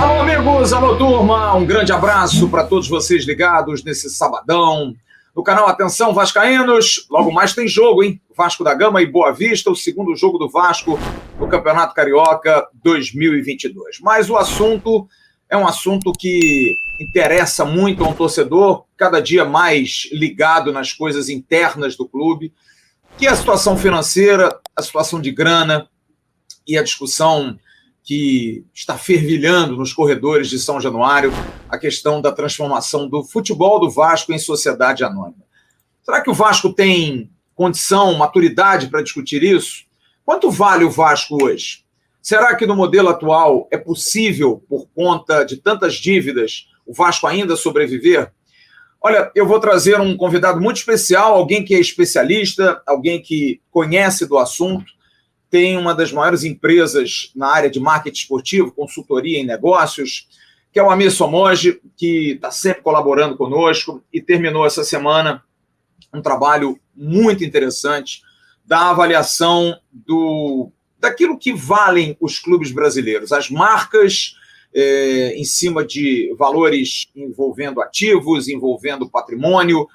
Alô, amigos, alô, turma, um grande abraço para todos vocês ligados nesse sabadão. No canal Atenção Vascaínos, logo mais tem jogo, hein? Vasco da Gama e Boa Vista, o segundo jogo do Vasco no Campeonato Carioca 2022. Mas o assunto é um assunto que interessa muito a um torcedor, cada dia mais ligado nas coisas internas do clube, que é a situação financeira, a situação de grana e a discussão que está fervilhando nos corredores de São Januário, a questão da transformação do futebol do Vasco em sociedade anônima. Será que o Vasco tem condição, maturidade para discutir isso? Quanto vale o Vasco hoje? Será que no modelo atual é possível, por conta de tantas dívidas, o Vasco ainda sobreviver? Olha, eu vou trazer um convidado muito especial, alguém que é especialista, alguém que conhece do assunto, tem uma das maiores empresas na área de marketing esportivo, consultoria em negócios, que é o Amir Somoge, que está sempre colaborando conosco e terminou essa semana um trabalho muito interessante da avaliação daquilo que valem os clubes brasileiros, as marcas em cima de valores envolvendo ativos, envolvendo patrimônio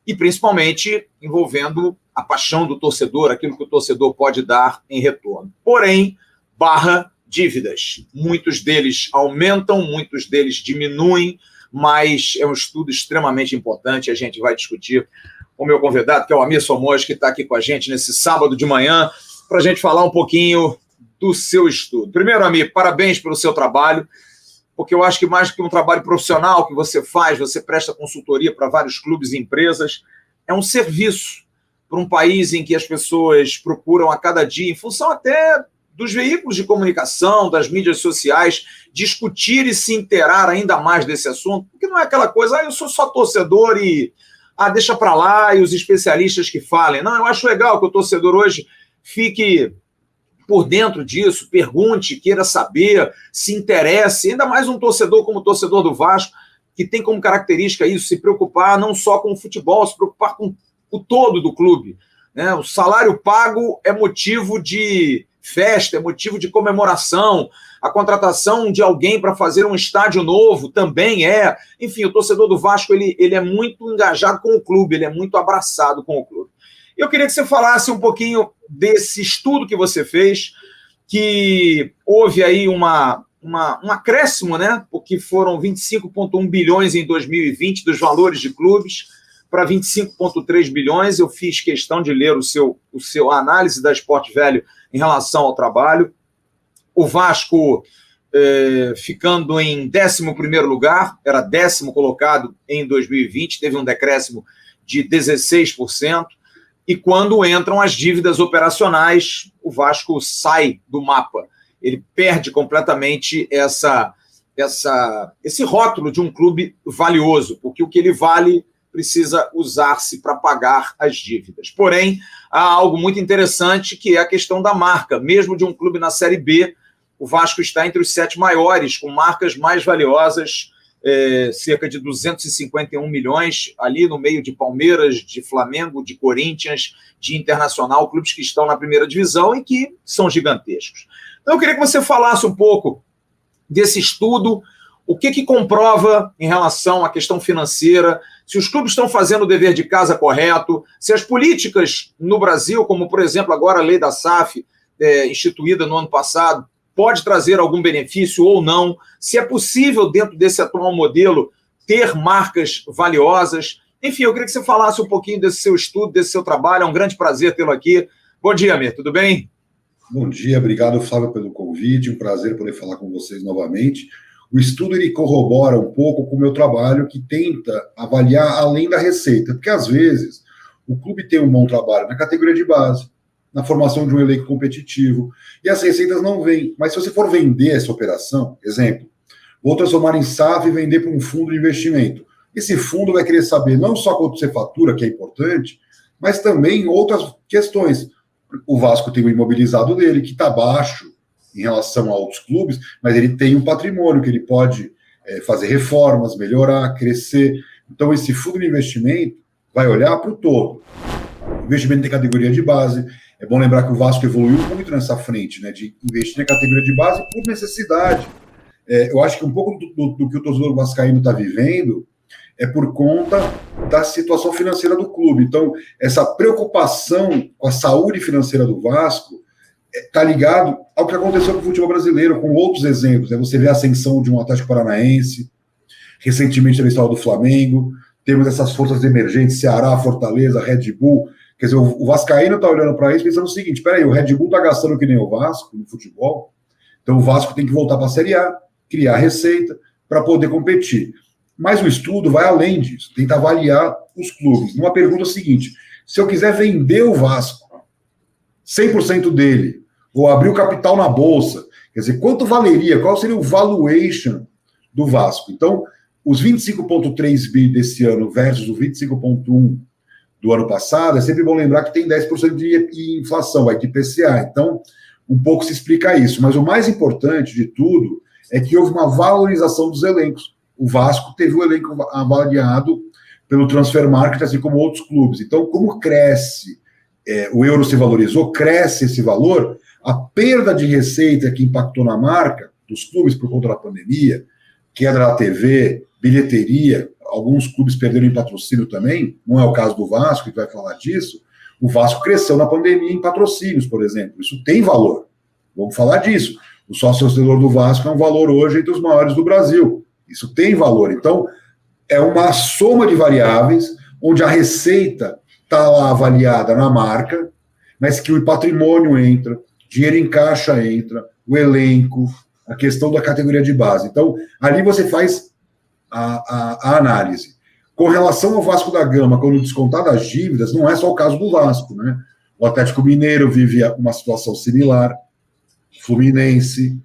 e principalmente envolvendo a paixão do torcedor, aquilo que o torcedor pode dar em retorno. Porém, barra dívidas. Muitos deles aumentam, muitos deles diminuem, mas é um estudo extremamente importante, a gente vai discutir com o meu convidado, que é o Amir Somoge, que está aqui com a gente nesse sábado de manhã, para a gente falar um pouquinho do seu estudo. Primeiro, Amir, parabéns pelo seu trabalho, porque eu acho que mais que um trabalho profissional que você faz, você presta consultoria para vários clubes e empresas, é um serviço para um país em que as pessoas procuram a cada dia, em função até dos veículos de comunicação, das mídias sociais, discutir e se inteirar ainda mais desse assunto, porque não é aquela coisa, eu sou só torcedor e deixa para lá e os especialistas que falem. Não, eu acho legal que o torcedor hoje fique por dentro disso, pergunte, queira saber, se interesse, ainda mais um torcedor como o torcedor do Vasco, que tem como característica isso, se preocupar não só com o futebol, se preocupar com o todo do clube, né? O salário pago é motivo de festa, é motivo de comemoração, a contratação de alguém para fazer um estádio novo também é. Enfim, o torcedor do Vasco ele é muito engajado com o clube, ele é muito abraçado com o clube. Eu queria que você falasse um pouquinho desse estudo que você fez, que houve aí um acréscimo, né? Porque foram 25,1 bilhões em 2020 dos valores de clubes, para 25,3 bilhões, eu fiz questão de ler o seu análise da Sport Velho em relação ao trabalho. O Vasco ficando em 11º lugar, era 10º colocado em 2020, teve um decréscimo de 16%, e quando entram as dívidas operacionais, o Vasco sai do mapa. Ele perde completamente esse rótulo de um clube valioso, porque o que ele vale precisa usar-se para pagar as dívidas. Porém, há algo muito interessante, que é a questão da marca. Mesmo de um clube na Série B, o Vasco está entre os 7 maiores, com marcas mais valiosas, cerca de 251 milhões, ali no meio de Palmeiras, de Flamengo, de Corinthians, de Internacional, clubes que estão na primeira divisão e que são gigantescos. Então, eu queria que você falasse um pouco desse estudo, o que comprova em relação à questão financeira, se os clubes estão fazendo o dever de casa correto, se as políticas no Brasil, como, por exemplo, agora a lei da SAF, instituída no ano passado, pode trazer algum benefício ou não, se é possível, dentro desse atual modelo, ter marcas valiosas. Enfim, eu queria que você falasse um pouquinho desse seu estudo, desse seu trabalho. É um grande prazer tê-lo aqui. Bom dia, Amir, tudo bem? Bom dia, obrigado, Flávio, pelo convite. Um prazer poder falar com vocês novamente. O estudo ele corrobora um pouco com o meu trabalho, que tenta avaliar além da receita, porque às vezes o clube tem um bom trabalho na categoria de base, na formação de um elenco competitivo, e as receitas não vêm. Mas se você for vender essa operação, exemplo, vou transformar em SAF e vender para um fundo de investimento. Esse fundo vai querer saber não só quanto você fatura, que é importante, mas também outras questões. O Vasco tem o imobilizado dele, que está baixo em relação a outros clubes, mas ele tem um patrimônio que ele pode fazer reformas, melhorar, crescer. Então, esse fundo de investimento vai olhar para o todo. investimento em categoria de base. É bom lembrar que o Vasco evoluiu muito nessa frente, né, de investir na categoria de base por necessidade. Eu acho que um pouco do que o torcedor vascaíno está vivendo é por conta da situação financeira do clube. Então, essa preocupação com a saúde financeira do Vasco está ligado ao que aconteceu com o futebol brasileiro, com outros exemplos. Você vê a ascensão de um Atlético Paranaense, recentemente teve a história do Flamengo, temos essas forças emergentes, Ceará, Fortaleza, Red Bull. Quer dizer, o vascaíno está olhando para isso pensando o seguinte, peraí, o Red Bull está gastando que nem o Vasco no futebol, então o Vasco tem que voltar para a Série A, criar receita para poder competir. Mas o estudo vai além disso, tenta avaliar os clubes. Numa pergunta seguinte, se eu quiser vender o Vasco, 100% dele, ou abrir o capital na Bolsa, quer dizer, quanto valeria, qual seria o valuation do Vasco? Então, os 25,3 bi desse ano versus os 25,1 do ano passado, é sempre bom lembrar que tem 10% de inflação, vai de IPCA. Então, um pouco se explica isso. Mas o mais importante de tudo é que houve uma valorização dos elencos. O Vasco teve o elenco avaliado pelo Transfer Market, assim como outros clubes. Então, como cresce, o euro se valorizou, cresce esse valor, a perda de receita que impactou na marca dos clubes por conta da pandemia, queda da TV, bilheteria, alguns clubes perderam em patrocínio também, não é o caso do Vasco, que vai falar disso. O Vasco cresceu na pandemia em patrocínios, por exemplo. Isso tem valor. Vamos falar disso. O sócio-torcedor do Vasco é um valor hoje entre os maiores do Brasil. Isso tem valor. Então, é uma soma de variáveis onde a receita está lá avaliada na marca, mas que o patrimônio entra, dinheiro em caixa entra, o elenco, a questão da categoria de base. Então, ali você faz a análise. Com relação ao Vasco da Gama, quando descontar das dívidas, não é só o caso do Vasco, né? O Atlético Mineiro vive uma situação similar, Fluminense,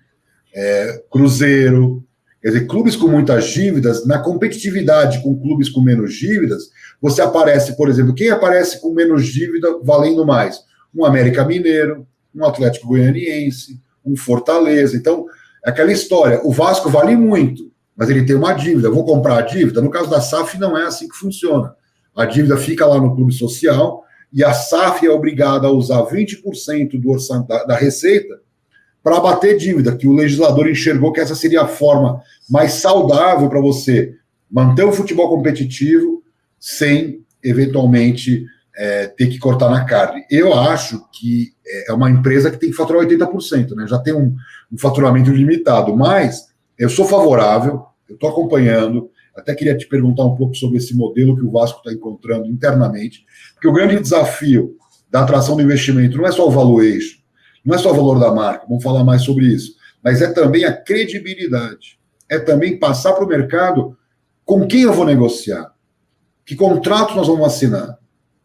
Cruzeiro, quer dizer, clubes com muitas dívidas, na competitividade com clubes com menos dívidas, você aparece, por exemplo, quem aparece com menos dívida valendo mais? Um América Mineiro, um Atlético Goianiense, um Fortaleza. Então, é aquela história, o Vasco vale muito, mas ele tem uma dívida, eu vou comprar a dívida? No caso da SAF não é assim que funciona. A dívida fica lá no clube social e a SAF é obrigada a usar 20% do orçamento da receita para abater dívida, que o legislador enxergou que essa seria a forma mais saudável para você manter o futebol competitivo sem, eventualmente, ter que cortar na carne. Eu acho que é uma empresa que tem que faturar 80%, né? Já tem um faturamento limitado, mas eu sou favorável, eu estou acompanhando, até queria te perguntar um pouco sobre esse modelo que o Vasco está encontrando internamente, porque o grande desafio da atração do investimento não é só o valuation, não é só o valor da marca, vamos falar mais sobre isso, mas é também a credibilidade, é também passar para o mercado com quem eu vou negociar, que contratos nós vamos assinar,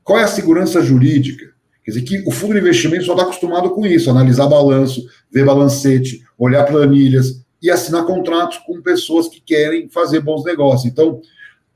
qual é a segurança jurídica. Quer dizer, que o fundo de investimento só está acostumado com isso, analisar balanço, ver balancete, olhar planilhas e assinar contratos com pessoas que querem fazer bons negócios. Então,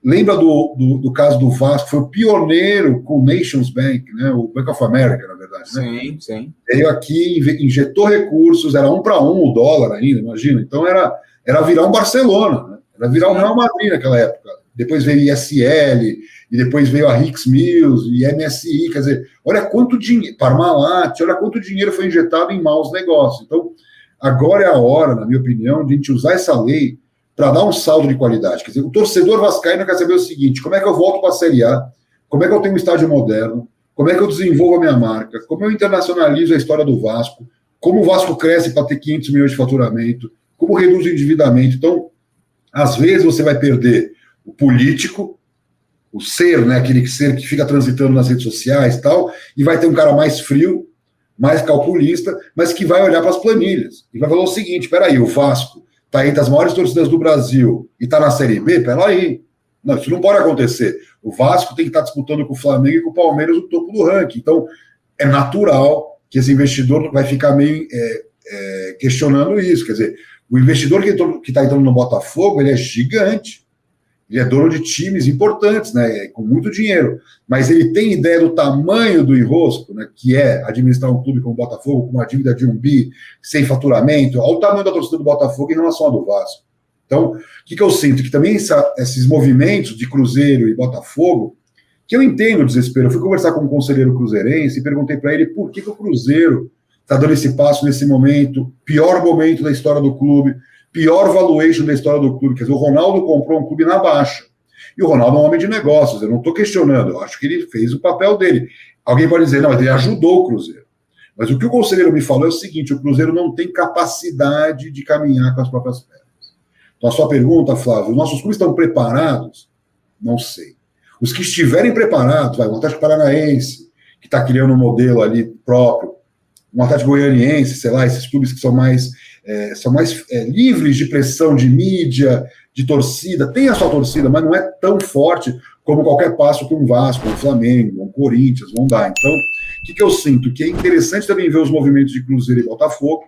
lembra do caso do Vasco, foi o pioneiro com o Nations Bank, né, o Bank of America, na verdade. Né? Sim, sim. Veio aqui, injetou recursos, era 1 para 1 o dólar ainda, imagina. Então, era virar um Barcelona, né? Era virar o Real Madrid naquela época. Depois veio ISL, e depois veio a Hicks Mills, e MSI, quer dizer, olha quanto dinheiro, Parmalat, olha quanto dinheiro foi injetado em maus negócios. Então, agora é a hora, na minha opinião, de a gente usar essa lei para dar um saldo de qualidade. Quer dizer, o torcedor vascaíno quer saber o seguinte, como é que eu volto para a Série A, como é que eu tenho um estádio moderno, como é que eu desenvolvo a minha marca, como eu internacionalizo a história do Vasco, como o Vasco cresce para ter 500 milhões de faturamento, como reduz o endividamento. Então, às vezes você vai perder o político, o ser, né, aquele ser que fica transitando nas redes sociais e tal, e vai ter um cara mais frio, mais calculista, mas que vai olhar para as planilhas e vai falar o seguinte, peraí, o Vasco está entre as maiores torcidas do Brasil e está na Série B, peraí, não, isso não pode acontecer. O Vasco tem que estar disputando com o Flamengo e com o Palmeiras o topo do ranking. Então, é natural que esse investidor vai ficar meio questionando isso. Quer dizer, o investidor que está entrando no Botafogo, ele é gigante. Ele é dono de times importantes, né, com muito dinheiro. Mas ele tem ideia do tamanho do enrosco, né, que é administrar um clube como o Botafogo, com uma dívida de 1 bi, sem faturamento. Olha o tamanho da torcida do Botafogo em relação ao do Vasco. Então, o que eu sinto? Que também esses movimentos de Cruzeiro e Botafogo, que eu entendo o desespero. Eu fui conversar com um conselheiro cruzeirense e perguntei para ele por que o Cruzeiro está dando esse passo nesse momento, pior momento da história do clube, pior valuation da história do clube. Quer dizer, o Ronaldo comprou um clube na baixa. E o Ronaldo é um homem de negócios, eu não estou questionando, eu acho que ele fez o papel dele. Alguém pode dizer, não, mas ele ajudou o Cruzeiro. Mas o que o conselheiro me falou é o seguinte, o Cruzeiro não tem capacidade de caminhar com as próprias pernas. Então a sua pergunta, Flávio, os nossos clubes estão preparados? Não sei. Os que estiverem preparados, o Atlético Paranaense, que está criando um modelo ali próprio, um Atlético Goianiense, sei lá, esses clubes que são mais livres de pressão de mídia, de torcida, tem a sua torcida, mas não é tão forte como qualquer passo que um Vasco, um Flamengo, um Corinthians vão dar. Então, o que eu sinto? Que é interessante também ver os movimentos de Cruzeiro e Botafogo.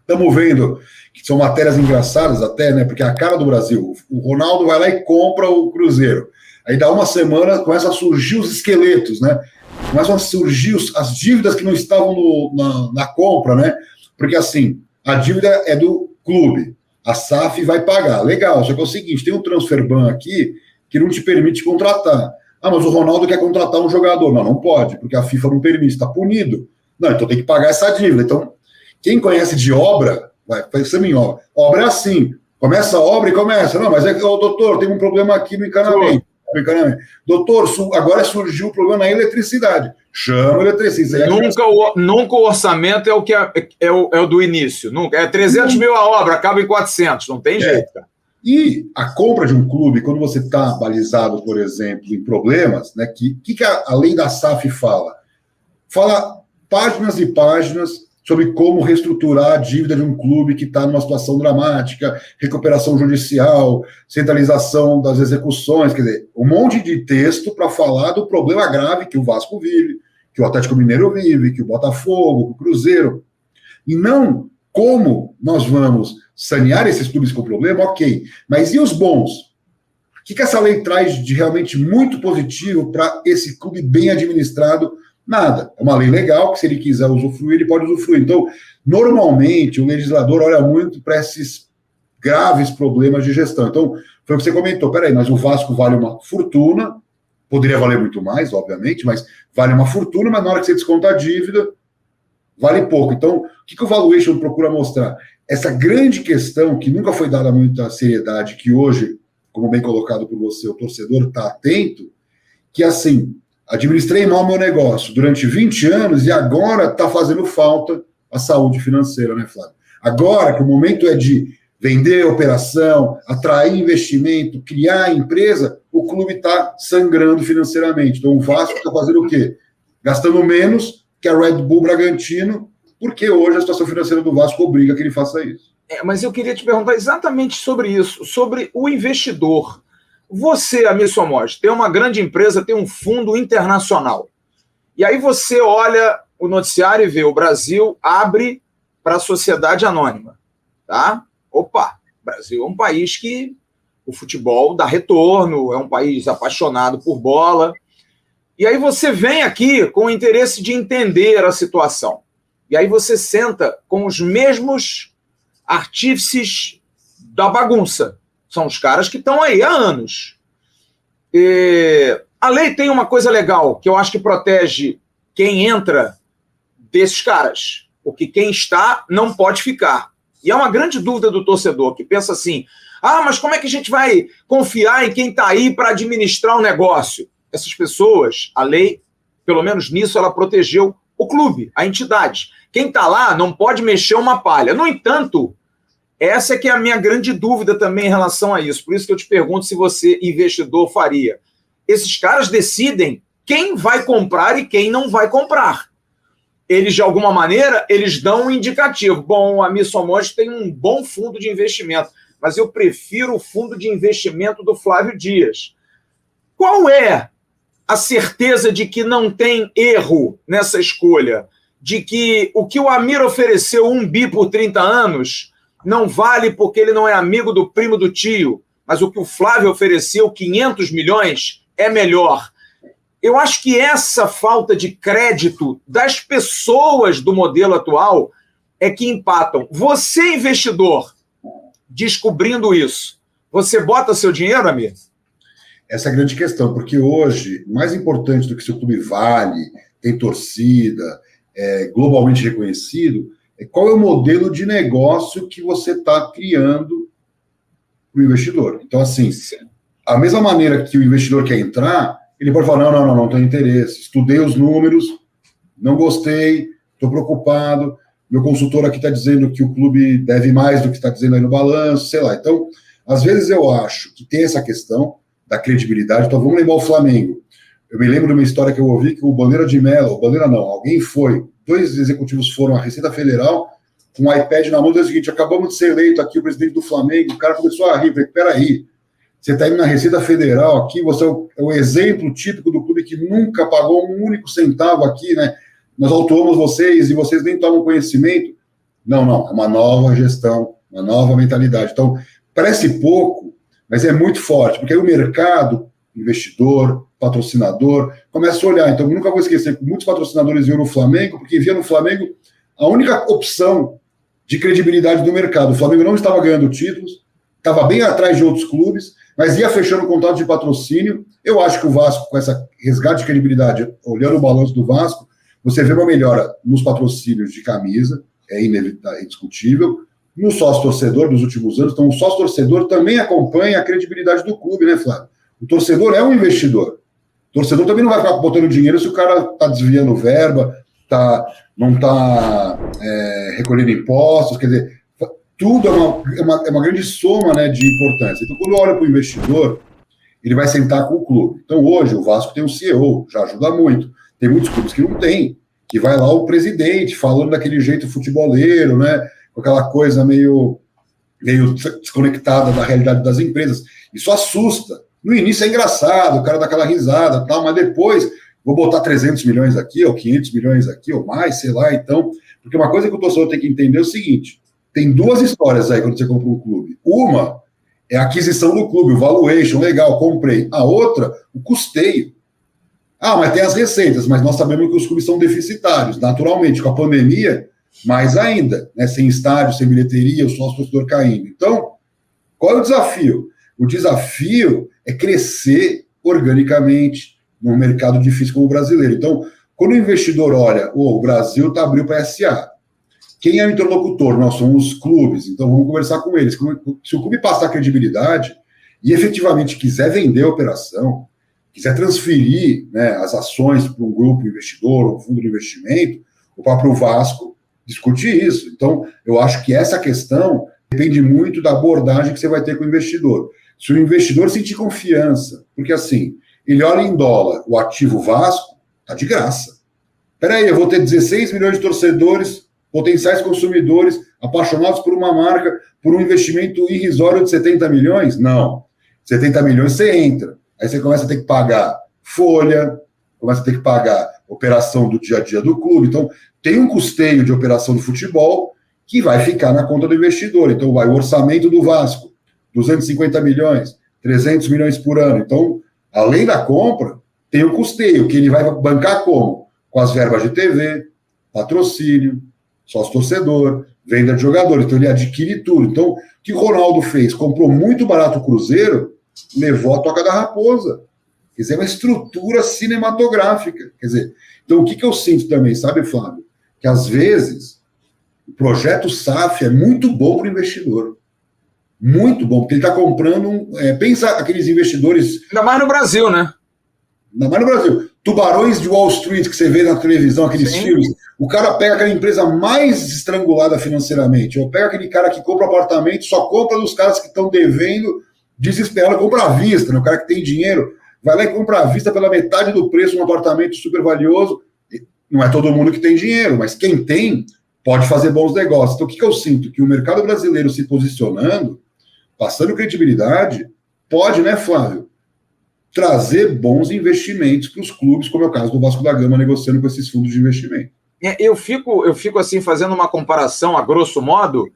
Estamos vendo que são matérias engraçadas até, né? Porque é a cara do Brasil. O Ronaldo vai lá e compra o Cruzeiro. Aí dá uma semana, começa a surgir os esqueletos, né? Começam a surgir as dívidas que não estavam na compra, né? Porque assim, a dívida é do clube. A SAF vai pagar. Legal, só que é o seguinte, tem um transfer ban aqui que não te permite contratar. Ah, mas o Ronaldo quer contratar um jogador. Não pode, porque a FIFA não permite, está punido. Não, então tem que pagar essa dívida. Então, quem conhece de obra, vai pensando em obra. Obra é assim, começa a obra e começa. Não, mas doutor, tem um problema aqui no encanamento. Doutor, agora surgiu o problema na eletricidade. Chama o eletricista. Nunca o orçamento é o que é o do início. Nunca. É 300 mil a obra, acaba em 400. Não tem jeito, cara. E a compra de um clube, quando você está balizado, por exemplo, em problemas, né, que a lei da SAF fala? Fala páginas e páginas sobre como reestruturar a dívida de um clube que está numa situação dramática, recuperação judicial, centralização das execuções, quer dizer, um monte de texto para falar do problema grave que o Vasco vive, que o Atlético Mineiro vive, que o Botafogo, o Cruzeiro. E não como nós vamos sanear esses clubes com problema, ok. Mas e os bons? O que essa lei traz de realmente muito positivo para esse clube bem administrado? Nada. É uma lei legal, que se ele quiser usufruir, ele pode usufruir. Então, normalmente, o legislador olha muito para esses graves problemas de gestão. Então, foi o que você comentou. Peraí, mas o Vasco vale uma fortuna, poderia valer muito mais, obviamente, mas vale uma fortuna, mas na hora que você desconta a dívida, vale pouco. Então, o que o valuation procura mostrar? Essa grande questão, que nunca foi dada muita seriedade, que hoje, como bem colocado por você, o torcedor está atento, que assim, administrei mal meu negócio durante 20 anos e agora está fazendo falta a saúde financeira, né, Flávio? Agora que o momento é de vender a operação, atrair investimento, criar empresa, o clube está sangrando financeiramente. Então o Vasco está fazendo o quê? Gastando menos que a Red Bull Bragantino, porque hoje a situação financeira do Vasco obriga que ele faça isso. Mas eu queria te perguntar exatamente sobre isso, sobre o investidor. Você, Amir Somoge, tem uma grande empresa, tem um fundo internacional. E aí você olha o noticiário e vê o Brasil abre para a sociedade anônima. Tá? Opa, o Brasil é um país que o futebol dá retorno, é um país apaixonado por bola. E aí você vem aqui com o interesse de entender a situação. E aí você senta com os mesmos artífices da bagunça. São os caras que estão aí há anos. A lei tem uma coisa legal, que eu acho que protege quem entra desses caras. Porque quem está não pode ficar. E é uma grande dúvida do torcedor, que pensa assim, mas como é que a gente vai confiar em quem está aí para administrar o negócio? Essas pessoas, a lei, pelo menos nisso, ela protegeu o clube, a entidade. Quem está lá não pode mexer uma palha. No entanto, essa é que é a minha grande dúvida também em relação a isso. Por isso que eu te pergunto se você, investidor, faria. Esses caras decidem quem vai comprar e quem não vai comprar. Eles, de alguma maneira, eles dão um indicativo. Bom, a Amir Somoge tem um bom fundo de investimento, mas eu prefiro o fundo de investimento do Flávio Dias. Qual é a certeza de que não tem erro nessa escolha? De que o que o Amir ofereceu 1 bi por 30 anos não vale porque ele não é amigo do primo do tio, mas o que o Flávio ofereceu, 500 milhões, é melhor. Eu acho que essa falta de crédito das pessoas do modelo atual é que empatam. Você, investidor, descobrindo isso, você bota seu dinheiro, Amir? Essa é a grande questão, porque hoje, mais importante do que se o clube vale, tem torcida, é globalmente reconhecido, é qual é o modelo de negócio que você está criando para o investidor. Então, assim, a mesma maneira que o investidor quer entrar, ele pode falar, não tenho interesse, estudei os números, não gostei, estou preocupado, meu consultor aqui está dizendo que o clube deve mais do que está dizendo aí no balanço, sei lá. Então, às vezes eu acho que tem essa questão da credibilidade. Então, vamos lembrar o Flamengo. Eu me lembro de uma história que eu ouvi que o Bandeira de Mello, alguém foi, 2 executivos foram à Receita Federal com um iPad na mão, dizendo o seguinte, acabamos de ser eleito aqui o presidente do Flamengo, o cara começou a rir, falei, peraí, você está indo na Receita Federal aqui, você é o exemplo típico do clube que nunca pagou um único centavo aqui, né? Nós autuamos vocês e vocês nem tomam conhecimento. Não, é uma nova gestão, uma nova mentalidade. Então, parece pouco, mas é muito forte, porque aí o mercado, investidor, patrocinador, começa a olhar. Então, eu nunca vou esquecer que muitos patrocinadores viam no Flamengo, porque via no Flamengo a única opção de credibilidade do mercado. O Flamengo não estava ganhando títulos, estava bem atrás de outros clubes, mas ia fechando contrato de patrocínio. Eu acho que o Vasco, com essa resgate de credibilidade, olhando o balanço do Vasco, você vê uma melhora nos patrocínios de camisa, é inevitável, é indiscutível, no sócio-torcedor dos últimos anos. Então, o sócio-torcedor também acompanha a credibilidade do clube, né, Flávio? O torcedor é um investidor. O torcedor também não vai ficar botando dinheiro se o cara está desviando verba, não está recolhendo impostos, quer dizer, tudo é uma grande soma, né, de importância. Então, quando olha para o investidor, ele vai sentar com o clube. Então, hoje, o Vasco tem um CEO, já ajuda muito. Tem muitos clubes que não tem, que vai lá o presidente falando daquele jeito futeboleiro, né, com aquela coisa meio desconectada da realidade das empresas. Isso assusta. No início é engraçado, o cara dá aquela risada, tal, mas depois vou botar 300 milhões aqui, ou 500 milhões aqui, ou mais, sei lá. Então, porque uma coisa que o torcedor tem que entender é o seguinte, tem 2 histórias aí quando você compra um clube. Uma é a aquisição do clube, o valuation, legal, comprei. A outra, o custeio. Mas tem as receitas, mas nós sabemos que os clubes são deficitários, naturalmente, com a pandemia, mais ainda, né, sem estádio, sem bilheteria, o sócio-torcedor caindo. Então, qual é o desafio? O desafio é crescer organicamente num mercado difícil como o brasileiro. Então, quando o investidor olha, o Brasil abriu para SA, quem é o interlocutor? Nós somos os clubes, então vamos conversar com eles. Se o clube passar credibilidade e efetivamente quiser vender a operação, quiser transferir, né, as ações para um grupo investidor, um fundo de investimento, o próprio Vasco discute isso. Então, eu acho que essa questão depende muito da abordagem que você vai ter com o investidor. Se o investidor sentir confiança, porque assim, ele olha em dólar, o ativo Vasco, tá de graça. Peraí, eu vou ter 16 milhões de torcedores, potenciais consumidores, apaixonados por uma marca, por um investimento irrisório de 70 milhões? Não. 70 milhões você entra. Aí você começa a ter que pagar folha, começa a ter que pagar operação do dia a dia do clube. Então, tem um custeio de operação do futebol que vai ficar na conta do investidor. Então, vai o orçamento do Vasco, 250 milhões, 300 milhões por ano. Então, além da compra, tem o custeio, que ele vai bancar como? Com as verbas de TV, patrocínio, sócio-torcedor, venda de jogadores. Então, ele adquire tudo. Então, o que o Ronaldo fez? Comprou muito barato o Cruzeiro, levou a Toca da Raposa. Quer dizer, é uma estrutura cinematográfica. Quer dizer, então o que eu sinto também, sabe, Flávio? Que às vezes o projeto SAF é muito bom para o investidor. Muito bom, porque ele está comprando. Pensa aqueles investidores. Ainda mais no Brasil, né? Ainda mais no Brasil. Tubarões de Wall Street que você vê na televisão, aqueles filmes. O cara pega aquela empresa mais estrangulada financeiramente, ou pega aquele cara que compra apartamento, só compra dos caras que estão devendo. Desesperado, compra à vista, né? O cara que tem dinheiro vai lá e compra à vista pela metade do preço um apartamento super valioso. Não é todo mundo que tem dinheiro, mas quem tem pode fazer bons negócios. Então, o que eu sinto? Que o mercado brasileiro se posicionando, passando credibilidade, pode, né, Flávio, trazer bons investimentos para os clubes, como é o caso do Vasco da Gama negociando com esses fundos de investimento. Eu fico assim, fazendo uma comparação, a grosso modo,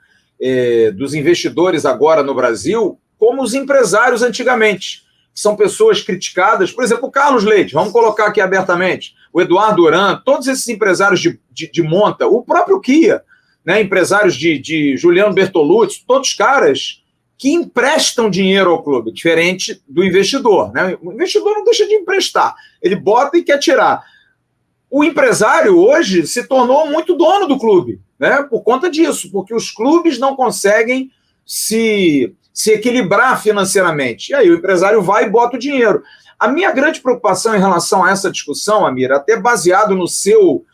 dos investidores agora no Brasil, como os empresários antigamente, que são pessoas criticadas. Por exemplo, o Carlos Leite, vamos colocar aqui abertamente, o Eduardo Duran, todos esses empresários de monta, o próprio Kia, né, empresários de Juliano Bertolucci, todos caras que emprestam dinheiro ao clube, diferente do investidor, né? O investidor não deixa de emprestar, ele bota e quer tirar. O empresário hoje se tornou muito dono do clube, né? Por conta disso, porque os clubes não conseguem se equilibrar financeiramente. E aí o empresário vai e bota o dinheiro. A minha grande preocupação em relação a essa discussão, Amir, até baseado no seu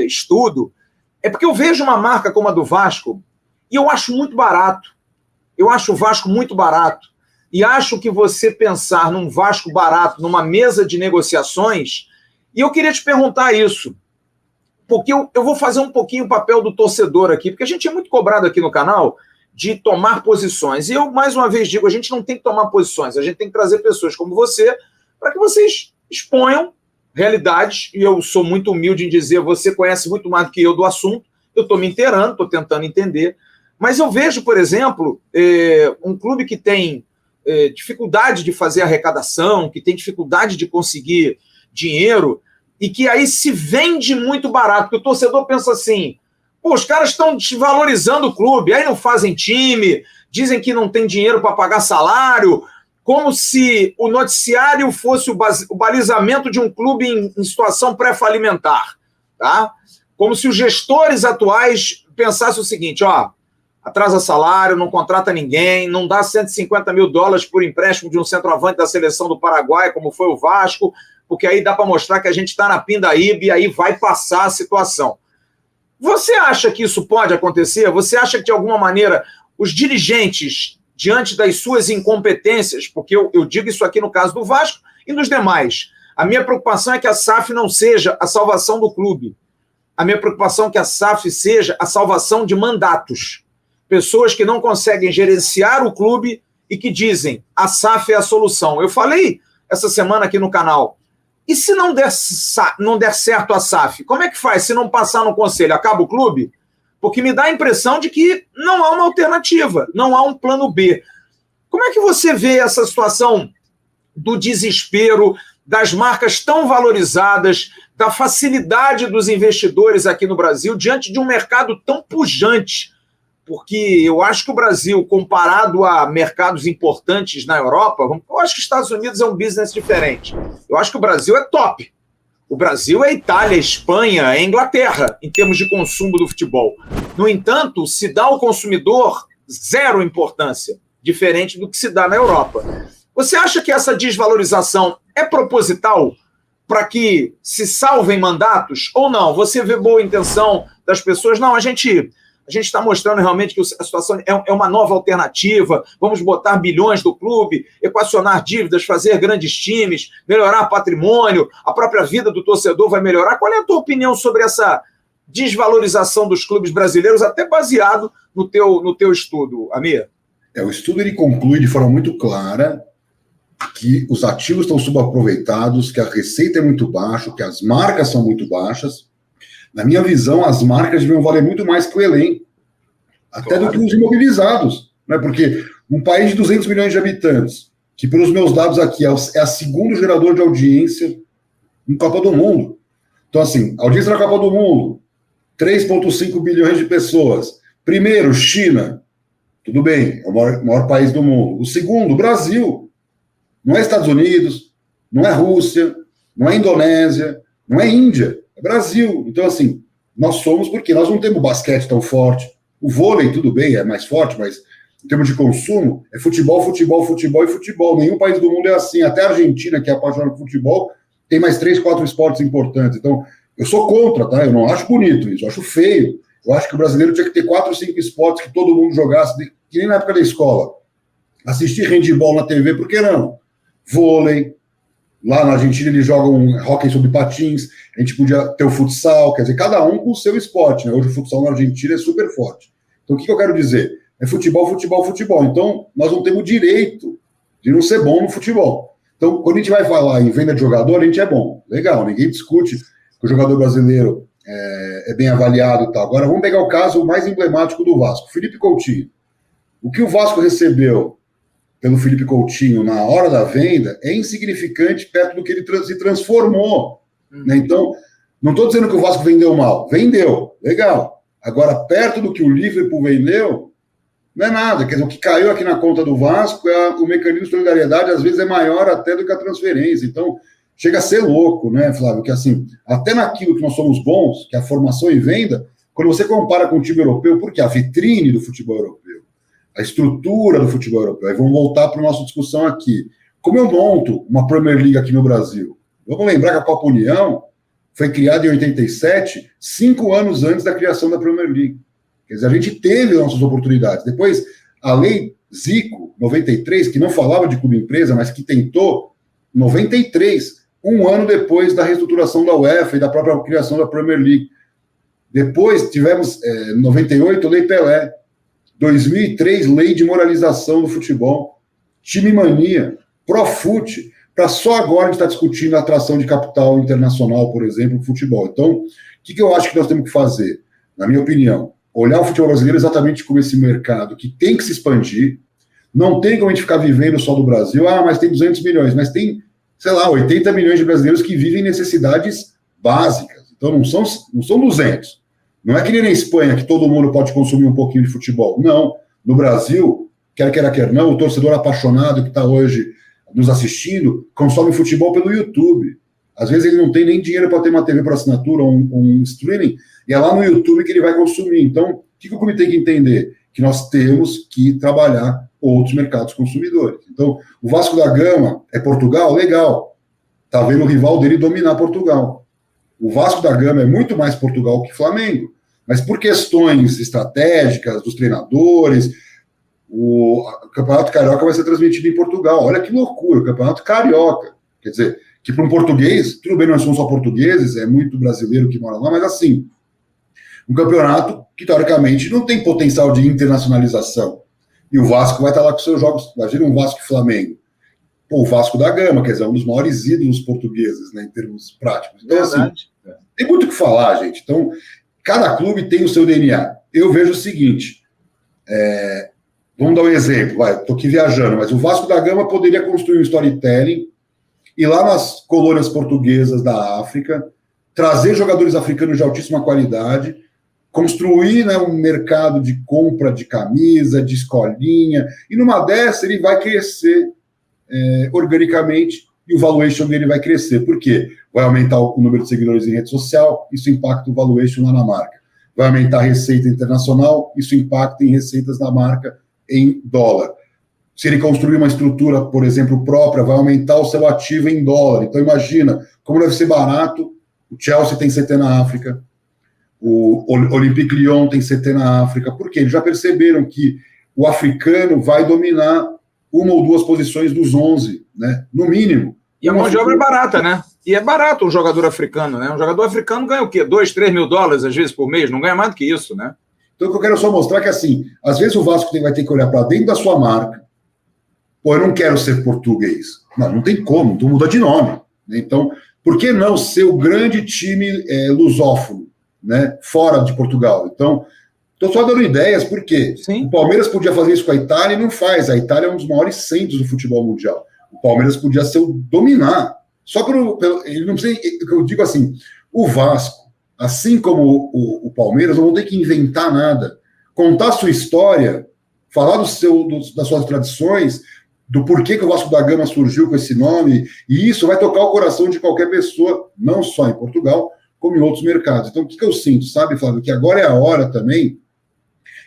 estudo, é porque eu vejo uma marca como a do Vasco e eu acho muito barato. Eu acho o Vasco muito barato. E acho que você pensar num Vasco barato, numa mesa de negociações, e eu queria te perguntar isso, porque eu vou fazer um pouquinho o papel do torcedor aqui, porque a gente é muito cobrado aqui no canal de tomar posições. E eu, mais uma vez, digo, a gente não tem que tomar posições, a gente tem que trazer pessoas como você para que vocês exponham realidades, e eu sou muito humilde em dizer, você conhece muito mais do que eu do assunto, eu estou me inteirando, estou tentando entender, mas eu vejo, por exemplo, um clube que tem dificuldade de fazer arrecadação, que tem dificuldade de conseguir dinheiro, e que aí se vende muito barato, porque o torcedor pensa assim, pô, os caras estão desvalorizando o clube, aí não fazem time, dizem que não tem dinheiro para pagar salário, como se o noticiário fosse o balizamento de um clube em situação pré-falimentar, tá? Como se os gestores atuais pensassem o seguinte, ó, atrasa salário, não contrata ninguém, não dá $150 mil por empréstimo de um centroavante da seleção do Paraguai, como foi o Vasco, porque aí dá para mostrar que a gente está na pindaíba e aí vai passar a situação. Você acha que isso pode acontecer? Você acha que, de alguma maneira, os dirigentes, diante das suas incompetências, porque eu digo isso aqui no caso do Vasco e nos demais, a minha preocupação é que a SAF não seja a salvação do clube. A minha preocupação é que a SAF seja a salvação de mandatos. Pessoas que não conseguem gerenciar o clube e que dizem a SAF é a solução. Eu falei essa semana aqui no canal, e se não der certo a SAF, como é que faz? Se não passar no conselho, acaba o clube? Porque me dá a impressão de que não há uma alternativa, não há um plano B. Como é que você vê essa situação do desespero, das marcas tão valorizadas, da facilidade dos investidores aqui no Brasil, diante de um mercado tão pujante? Porque eu acho que o Brasil, comparado a mercados importantes na Europa, eu acho que os Estados Unidos é um business diferente. Eu acho que o Brasil é top. O Brasil é Itália, Espanha, é Inglaterra, em termos de consumo do futebol. No entanto, se dá ao consumidor zero importância, diferente do que se dá na Europa. Você acha que essa desvalorização é proposital para que se salvem mandatos ou não? Você vê boa intenção das pessoas? Não, a gente está mostrando realmente que a situação é uma nova alternativa, vamos botar bilhões do clube, equacionar dívidas, fazer grandes times, melhorar patrimônio, a própria vida do torcedor vai melhorar. Qual é a tua opinião sobre essa desvalorização dos clubes brasileiros, até baseado no teu estudo, Amir? O estudo ele conclui de forma muito clara que os ativos estão subaproveitados, que a receita é muito baixa, que as marcas são muito baixas. Na minha visão, as marcas deviam valer muito mais que o elenco, até do que os imobilizados, né? Porque um país de 200 milhões de habitantes, que pelos meus dados aqui é a segundo gerador de audiência em Copa do Mundo. Então, assim, audiência na Copa do Mundo, 3,5 bilhões de pessoas. Primeiro, China, tudo bem, é o maior país do mundo. O segundo, Brasil. Não é Estados Unidos, não é Rússia, não é Indonésia, não é Índia. É Brasil. Então, assim, nós somos porque nós não temos basquete tão forte. O vôlei, tudo bem, é mais forte, mas em termos de consumo, é futebol, futebol, futebol e futebol. Nenhum país do mundo é assim. Até a Argentina, que é apaixonada por futebol, tem mais 3, 4 esportes importantes. Então, eu sou contra, tá? Eu não acho bonito isso, eu acho feio. Eu acho que o brasileiro tinha que ter 4, 5 esportes que todo mundo jogasse, que nem na época da escola. Assistir handebol na TV, por que não? Vôlei. Lá na Argentina eles jogam hóquei sobre patins, a gente podia ter o futsal, quer dizer, cada um com o seu esporte, né? Hoje o futsal na Argentina é super forte. Então o que eu quero dizer? É futebol, futebol, futebol. Então nós não temos direito de não ser bom no futebol. Então quando a gente vai falar em venda de jogador, a gente é bom. Legal, ninguém discute que o jogador brasileiro é bem avaliado e tal. Agora vamos pegar o caso mais emblemático do Vasco, Felipe Coutinho. O que o Vasco recebeu pelo Felipe Coutinho na hora da venda é insignificante perto do que ele se transformou. Né? Então, não estou dizendo que o Vasco vendeu mal. Vendeu, legal. Agora, perto do que o Liverpool vendeu, Não é nada, quer dizer, o que caiu aqui na conta do Vasco, o mecanismo de solidariedade às vezes é maior até do que a transferência. Então, chega a ser louco, né, Flávio? Que assim, até naquilo que nós somos bons, que é a formação e venda, quando você compara com o time europeu, porque a vitrine do futebol europeu, a estrutura do futebol europeu, aí vamos voltar para a nossa discussão aqui. Como eu monto uma Premier League aqui no Brasil? Vamos lembrar que a Copa União foi criada em 87, 5 anos antes da criação da Premier League. Quer dizer, a gente teve nossas oportunidades. Depois, a lei Zico, 93, que não falava de clube-empresa, mas que tentou, 93, um ano depois da reestruturação da UEFA e da própria criação da Premier League. Depois, tivemos, 98, Lei Pelé. 2003, Lei de Moralização do Futebol. Time Mania, Profute, para só agora a gente estar discutindo a atração de capital internacional, por exemplo, no futebol. Então, o que eu acho que nós temos que fazer? Na minha opinião, olhar o futebol brasileiro exatamente como esse mercado que tem que se expandir, não tem como a gente ficar vivendo só do Brasil, mas tem 200 milhões, mas tem, sei lá, 80 milhões de brasileiros que vivem necessidades básicas, então não são 200, não é que nem na Espanha, que todo mundo pode consumir um pouquinho de futebol, não, no Brasil, quer queira, quer não, o torcedor apaixonado que está hoje nos assistindo, consome futebol pelo YouTube. Às vezes ele não tem nem dinheiro para ter uma TV por assinatura ou um streaming, e é lá no YouTube que ele vai consumir. Então, o que o clube tem que entender? Que nós temos que trabalhar outros mercados consumidores. Então, o Vasco da Gama é Portugal? Legal. Está vendo o rival dele dominar Portugal. O Vasco da Gama é muito mais Portugal que Flamengo, mas por questões estratégicas dos treinadores, o Campeonato Carioca vai ser transmitido em Portugal. Olha que loucura, o Campeonato Carioca. Quer dizer, que para um português, tudo bem, nós somos só portugueses, é muito brasileiro que mora lá, mas assim, um campeonato que, teoricamente, não tem potencial de internacionalização. E o Vasco vai estar lá com seus jogos, imagina um Vasco e Flamengo. Pô, o Vasco da Gama, quer dizer, um dos maiores ídolos portugueses, né, em termos práticos. Então, assim, tem muito o que falar, gente. Então, cada clube tem o seu DNA. Eu vejo o seguinte, vamos dar um exemplo, estou aqui viajando, mas o Vasco da Gama poderia construir um storytelling e lá nas colônias portuguesas da África, trazer jogadores africanos de altíssima qualidade, construir, né, um mercado de compra de camisa, de escolinha, e numa dessa ele vai crescer organicamente e o valuation dele vai crescer. Por quê? Vai aumentar o número de seguidores em rede social, isso impacta o valuation lá na marca. Vai aumentar a receita internacional, isso impacta em receitas da marca em dólar. Se ele construir uma estrutura, por exemplo, própria, vai aumentar o seu ativo em dólar. Então, imagina como deve ser barato. O Chelsea tem CT na África, o Olympique Lyon tem CT na África. Por quê? Eles já perceberam que o africano vai dominar uma ou duas posições dos 11, né? No mínimo. E a mão de obra é barata, né? E é barato um jogador africano, né? Um jogador africano ganha o quê? 2, 3 mil dólares, às vezes, por mês. Não ganha mais do que isso, né? Então, o que eu quero só mostrar é que, assim, às vezes o Vasco vai ter que olhar para dentro da sua marca. Pô, eu não quero ser português. Não tem como, tu muda de nome. Né? Então, por que não ser o grande time lusófono, né? Fora de Portugal? Então, estou só dando ideias, porque o Palmeiras podia fazer isso com a Itália e não faz. A Itália é um dos maiores centros do futebol mundial. O Palmeiras podia ser o dominar. Só ele não precisa, eu digo assim, o Vasco, assim como o Palmeiras, não vão ter que inventar nada. Contar a sua história, falar das suas tradições, do porquê que o Vasco da Gama surgiu com esse nome, e isso vai tocar o coração de qualquer pessoa, não só em Portugal, como em outros mercados. Então, o que eu sinto, sabe, Flávio? Que agora é a hora também,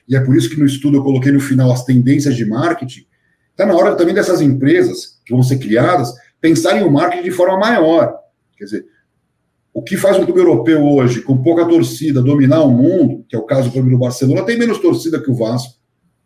e é por isso que no estudo eu coloquei no final as tendências de marketing, está na hora também dessas empresas que vão ser criadas pensarem o marketing de forma maior. Quer dizer, o que faz um clube europeu hoje, com pouca torcida, dominar o mundo, que é o caso, por exemplo, do Barcelona, tem menos torcida que o Vasco.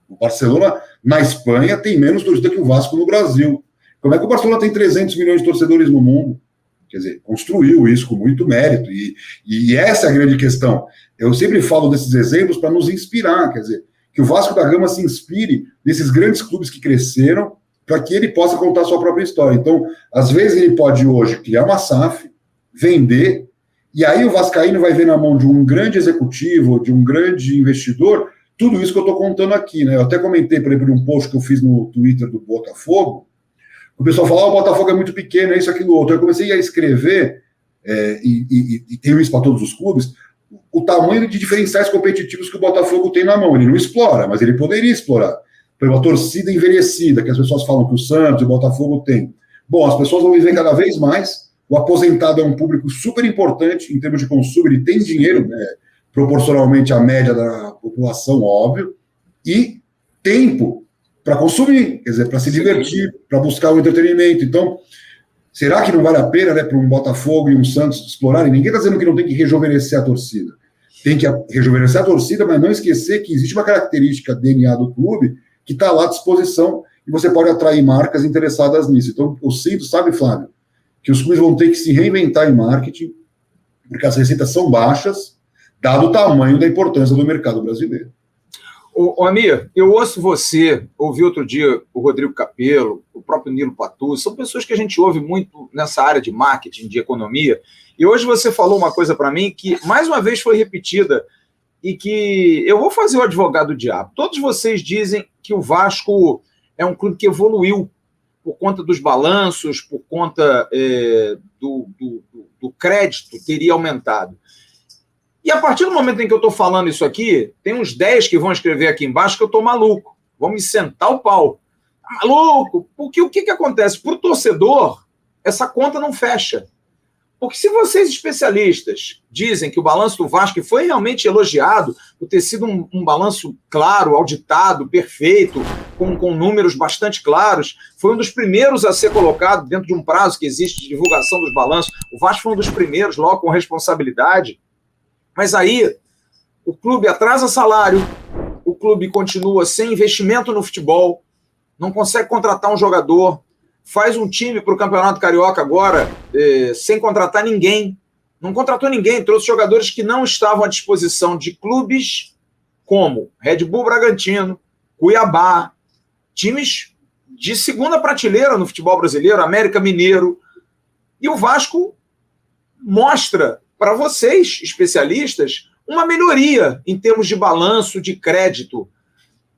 O Barcelona, na Espanha, tem menos torcida que o Vasco no Brasil. Como é que o Barcelona tem 300 milhões de torcedores no mundo? Quer dizer, construiu isso com muito mérito. E essa é a grande questão. Eu sempre falo desses exemplos para nos inspirar. Quer dizer, que o Vasco da Gama se inspire nesses grandes clubes que cresceram para que ele possa contar a sua própria história. Então, às vezes ele pode hoje criar uma SAF, vender, e aí o vascaíno vai ver na mão de um grande executivo, de um grande investidor, tudo isso que eu estou contando aqui, né? Eu até comentei, por exemplo, um post que eu fiz no Twitter do Botafogo, o pessoal falava, o Botafogo é muito pequeno, é isso, aquilo, outro. Eu comecei a escrever, e tem isso para todos os clubes, o tamanho de diferenciais competitivos que o Botafogo tem na mão. Ele não explora, mas ele poderia explorar. Por exemplo, a torcida envelhecida, que as pessoas falam que o Santos e o Botafogo tem. Bom, as pessoas vão viver cada vez mais. O aposentado é um público super importante em termos de consumo, ele tem dinheiro, né, proporcionalmente à média da população, óbvio, e tempo para consumir, quer dizer, para se divertir, para buscar o entretenimento. Então, será que não vale a pena, né, para um Botafogo e um Santos explorarem? Ninguém está dizendo que não tem que rejuvenescer a torcida. Tem que rejuvenescer a torcida, mas não esquecer que existe uma característica DNA do clube que está lá à disposição e você pode atrair marcas interessadas nisso. Então, eu sinto, sabe, Flávio, que os clubes vão ter que se reinventar em marketing, porque as receitas são baixas, dado o tamanho da importância do mercado brasileiro. Ô, Amir, eu ouço você, ouvi outro dia o Rodrigo Capello, o próprio Nilo Patuzzi, são pessoas que a gente ouve muito nessa área de marketing, de economia, e hoje você falou uma coisa para mim que, mais uma vez, foi repetida, e que eu vou fazer o advogado do diabo. Todos vocês dizem que o Vasco é um clube que evoluiu por conta dos balanços, por conta do crédito teria aumentado. E a partir do momento em que eu estou falando isso aqui, tem uns 10 que vão escrever aqui embaixo que eu estou maluco. Vão me sentar o pau. Tá maluco? Porque o que acontece? Para o torcedor, essa conta não fecha. Porque se vocês, especialistas, dizem que o balanço do Vasco foi realmente elogiado, por ter sido um balanço claro, auditado, perfeito, com números bastante claros, foi um dos primeiros a ser colocado dentro de um prazo que existe de divulgação dos balanços. O Vasco foi um dos primeiros, logo com responsabilidade. Mas aí, o clube atrasa salário, o clube continua sem investimento no futebol, não consegue contratar um jogador, faz um time para o Campeonato Carioca agora sem contratar ninguém, não contratou ninguém, trouxe jogadores que não estavam à disposição de clubes como Red Bull Bragantino, Cuiabá, times de segunda prateleira no futebol brasileiro, América Mineiro, e o Vasco mostra para vocês, especialistas, uma melhoria em termos de balanço, de crédito.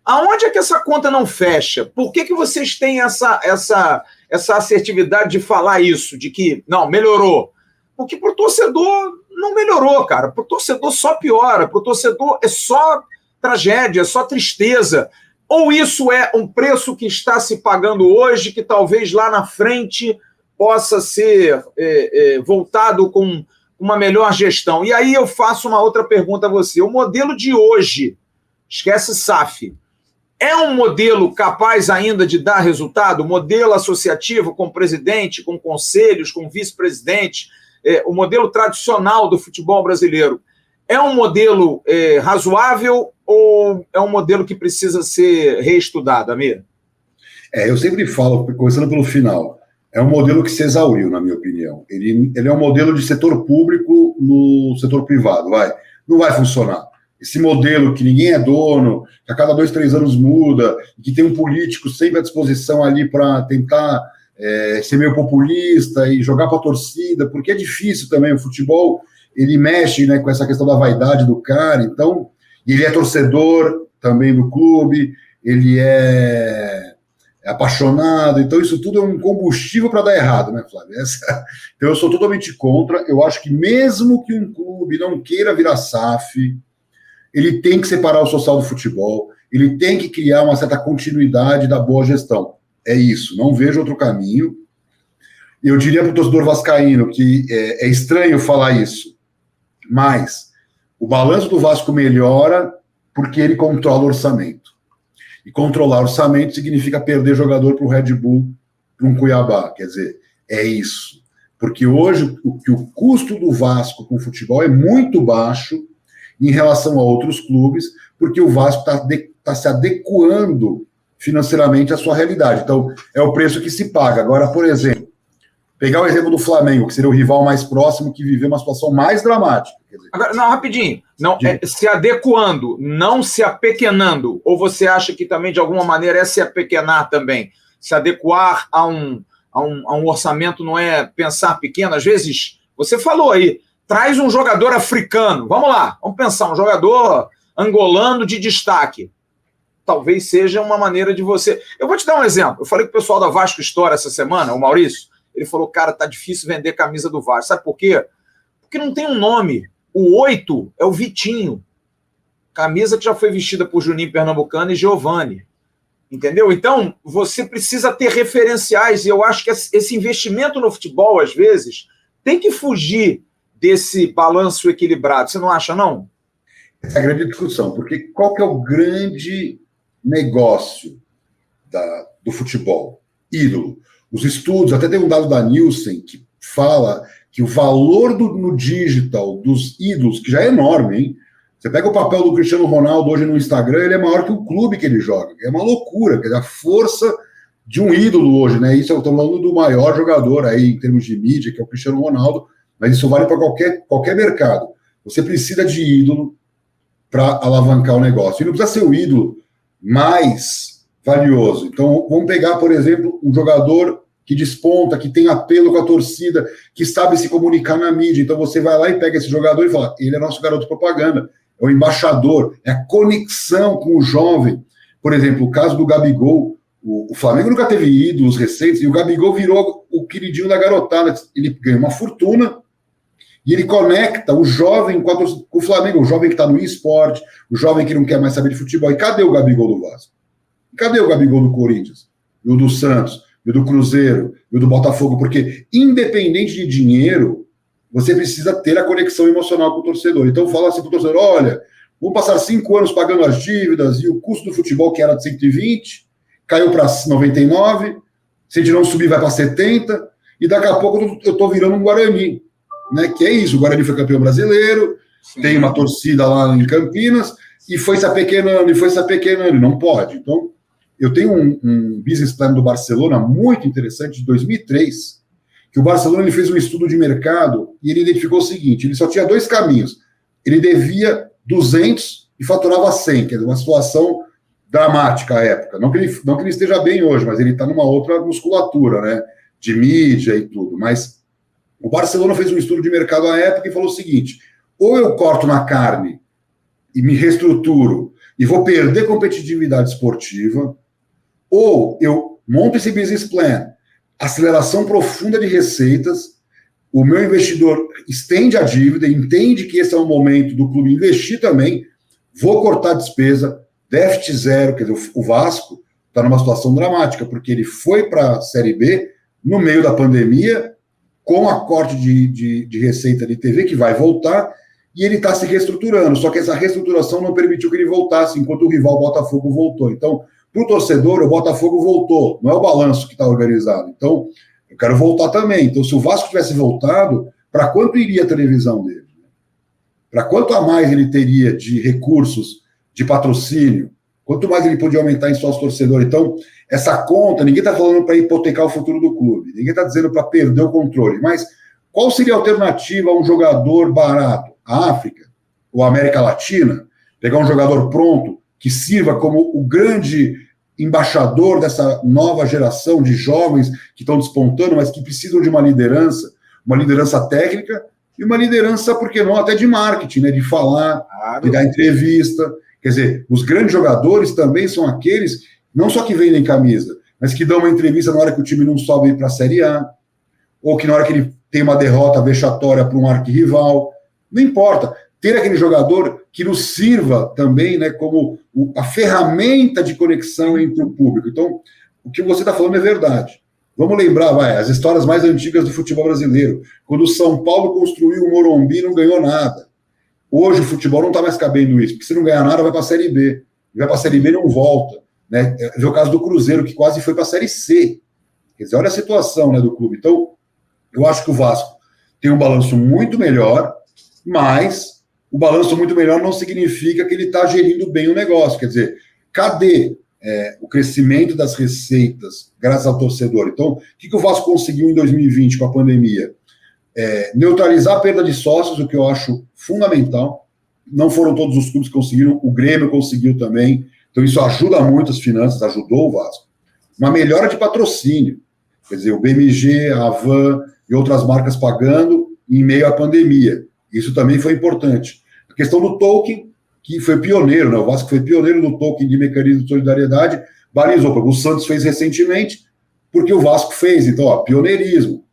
Aonde é que essa conta não fecha? Por que vocês têm essa assertividade de falar isso, de que, não, melhorou? Porque para o torcedor não melhorou, cara. Para o torcedor só piora. Para o torcedor é só tragédia, é só tristeza. Ou isso é um preço que está se pagando hoje, que talvez lá na frente possa ser voltado com uma melhor gestão. E aí eu faço uma outra pergunta a você. O modelo de hoje, esquece SAF, é um modelo capaz ainda de dar resultado? O modelo associativo com presidente, com conselhos, com vice-presidente, o modelo tradicional do futebol brasileiro, é um modelo razoável ou é um modelo que precisa ser reestudado, Amir? Eu sempre falo, começando pelo final, é um modelo que se exauriu, na minha opinião. Ele é um modelo de setor público no setor privado. Não vai funcionar. Esse modelo que ninguém é dono, que a cada 2, 3 anos muda, que tem um político sempre à disposição ali para tentar ser meio populista e jogar para a torcida, porque é difícil também. O futebol, ele mexe, né, com essa questão da vaidade do cara. Então, ele é torcedor também do clube, ele é apaixonado, então isso tudo é um combustível para dar errado, né, Flávio? Então eu sou totalmente contra. Eu acho que mesmo que um clube não queira virar SAF, ele tem que separar o social do futebol, ele tem que criar uma certa continuidade da boa gestão. É isso, não vejo outro caminho. Eu diria para o torcedor vascaíno que é estranho falar isso, mas o balanço do Vasco melhora porque ele controla o orçamento. E controlar o orçamento significa perder jogador para o Red Bull, para um Cuiabá. Quer dizer, é isso. Porque hoje o custo do Vasco com o futebol é muito baixo em relação a outros clubes, porque o Vasco está se adequando financeiramente à sua realidade. Então, é o preço que se paga. Agora, por exemplo, pegar o exemplo do Flamengo, que seria o rival mais próximo, que viveu uma situação mais dramática. Quer dizer, agora, não, rapidinho. Não, se adequando, não se apequenando. Ou você acha que também, de alguma maneira, é se apequenar também? Se adequar a um orçamento não é pensar pequeno? Às vezes, você falou aí, traz um jogador africano. Vamos lá, vamos pensar, um jogador angolano de destaque. Talvez seja uma maneira de você... Eu vou te dar um exemplo. Eu falei com o pessoal da Vasco História essa semana, o Maurício. Ele falou, cara, tá difícil vender camisa do Vasco. Sabe por quê? Porque não tem um nome. O 8 é o Vitinho, camisa que já foi vestida por Juninho Pernambucano e Giovani. Entendeu? Então, você precisa ter referenciais, e eu acho que esse investimento no futebol, às vezes, tem que fugir desse balanço equilibrado. Você não acha, não? Essa é a grande discussão, porque qual que é o grande negócio do futebol? Ídolo. Os estudos, até tem um dado da Nielsen que fala que o valor no digital dos ídolos, que já é enorme, hein? Você pega o papel do Cristiano Ronaldo hoje no Instagram, ele é maior que o clube que ele joga. É uma loucura, quer dizer, a força de um ídolo hoje, né? Isso eu estou falando do maior jogador aí em termos de mídia, que é o Cristiano Ronaldo, mas isso vale para qualquer mercado. Você precisa de ídolo para alavancar o negócio. E não precisa ser o ídolo mais valioso. Então, vamos pegar, por exemplo, um jogador que desponta, que tem apelo com a torcida, que sabe se comunicar na mídia. Então, você vai lá e pega esse jogador e fala, ele é nosso garoto propaganda, é o embaixador, é a conexão com o jovem. Por exemplo, o caso do Gabigol, o Flamengo nunca teve ídolos recentes, e o Gabigol virou o queridinho da garotada. Ele ganha uma fortuna, e ele conecta o jovem com o Flamengo, o jovem que está no esporte, o jovem que não quer mais saber de futebol. E cadê o Gabigol do Vasco? Cadê o Gabigol do Corinthians? E o do Santos? E o do Cruzeiro? E o do Botafogo? Porque, independente de dinheiro, você precisa ter a conexão emocional com o torcedor. Então, fala assim para o torcedor, olha, vamos passar 5 anos pagando as dívidas e o custo do futebol, que era de 120, caiu para 99, se a gente não subir vai para 70, e daqui a pouco eu estou virando um Guarani. Né, que é isso, o Guarani foi campeão brasileiro, sim, tem uma torcida lá em Campinas, e foi se apequenando, não pode. Então, eu tenho um business plan do Barcelona muito interessante, de 2003, que o Barcelona ele fez um estudo de mercado, e ele identificou o seguinte, ele só tinha 2 caminhos, ele devia 200 e faturava 100, quer dizer, uma situação dramática à época, não que ele esteja bem hoje, mas ele está numa outra musculatura, né, de mídia e tudo, mas o Barcelona fez um estudo de mercado à época e falou o seguinte, ou eu corto na carne e me reestruturo e vou perder competitividade esportiva, ou eu monto esse business plan, aceleração profunda de receitas, o meu investidor estende a dívida, entende que esse é o momento do clube investir também, vou cortar despesa, déficit zero, quer dizer, o Vasco está numa situação dramática, porque ele foi para a Série B no meio da pandemia, com a corte de receita de TV, que vai voltar, e ele está se reestruturando, só que essa reestruturação não permitiu que ele voltasse, enquanto o rival Botafogo voltou. Então, para o torcedor, o Botafogo voltou, não é o balanço que está organizado. Então, eu quero voltar também. Então, se o Vasco tivesse voltado, para quanto iria a televisão dele? Para quanto a mais ele teria de recursos, de patrocínio? Quanto mais ele podia aumentar em sócio torcedor? Então, essa conta, ninguém está falando para hipotecar o futuro do clube, ninguém está dizendo para perder o controle, mas qual seria a alternativa a um jogador barato? A África ou a América Latina? Pegar um jogador pronto que sirva como o grande embaixador dessa nova geração de jovens que estão despontando, mas que precisam de uma liderança técnica e uma liderança, por que não, até de marketing, né? De falar, de dar entrevista. Quer dizer, os grandes jogadores também são aqueles, não só que vendem camisa, mas que dão uma entrevista na hora que o time não sobe para a Série A, ou que na hora que ele tem uma derrota vexatória para um arquirrival. Não importa. Ter aquele jogador que nos sirva também, né, como a ferramenta de conexão entre o público. Então, o que você está falando é verdade. Vamos lembrar, as histórias mais antigas do futebol brasileiro. Quando o São Paulo construiu o Morumbi, não ganhou nada. Hoje o futebol não está mais cabendo isso, porque se não ganhar nada, vai para a Série B. Vai para a Série B e não volta. Né? É o caso do Cruzeiro, que quase foi para a Série C. Quer dizer, olha a situação, né, do clube. Então, eu acho que o Vasco tem um balanço muito melhor, mas o balanço muito melhor não significa que ele está gerindo bem o negócio. Quer dizer, cadê o crescimento das receitas graças ao torcedor? Então, o que o Vasco conseguiu em 2020 com a pandemia? Neutralizar a perda de sócios, o que eu acho fundamental. Não foram todos os clubes que conseguiram, o Grêmio conseguiu também. Então, isso ajuda muito as finanças, ajudou o Vasco. Uma melhora de patrocínio. Quer dizer, o BMG, a Havan e outras marcas pagando em meio à pandemia. Isso também foi importante. A questão do token, que foi pioneiro, né? O Vasco foi pioneiro no token de mecanismo de solidariedade, balizou. O Santos fez recentemente, porque o Vasco fez. Então, pioneirismo.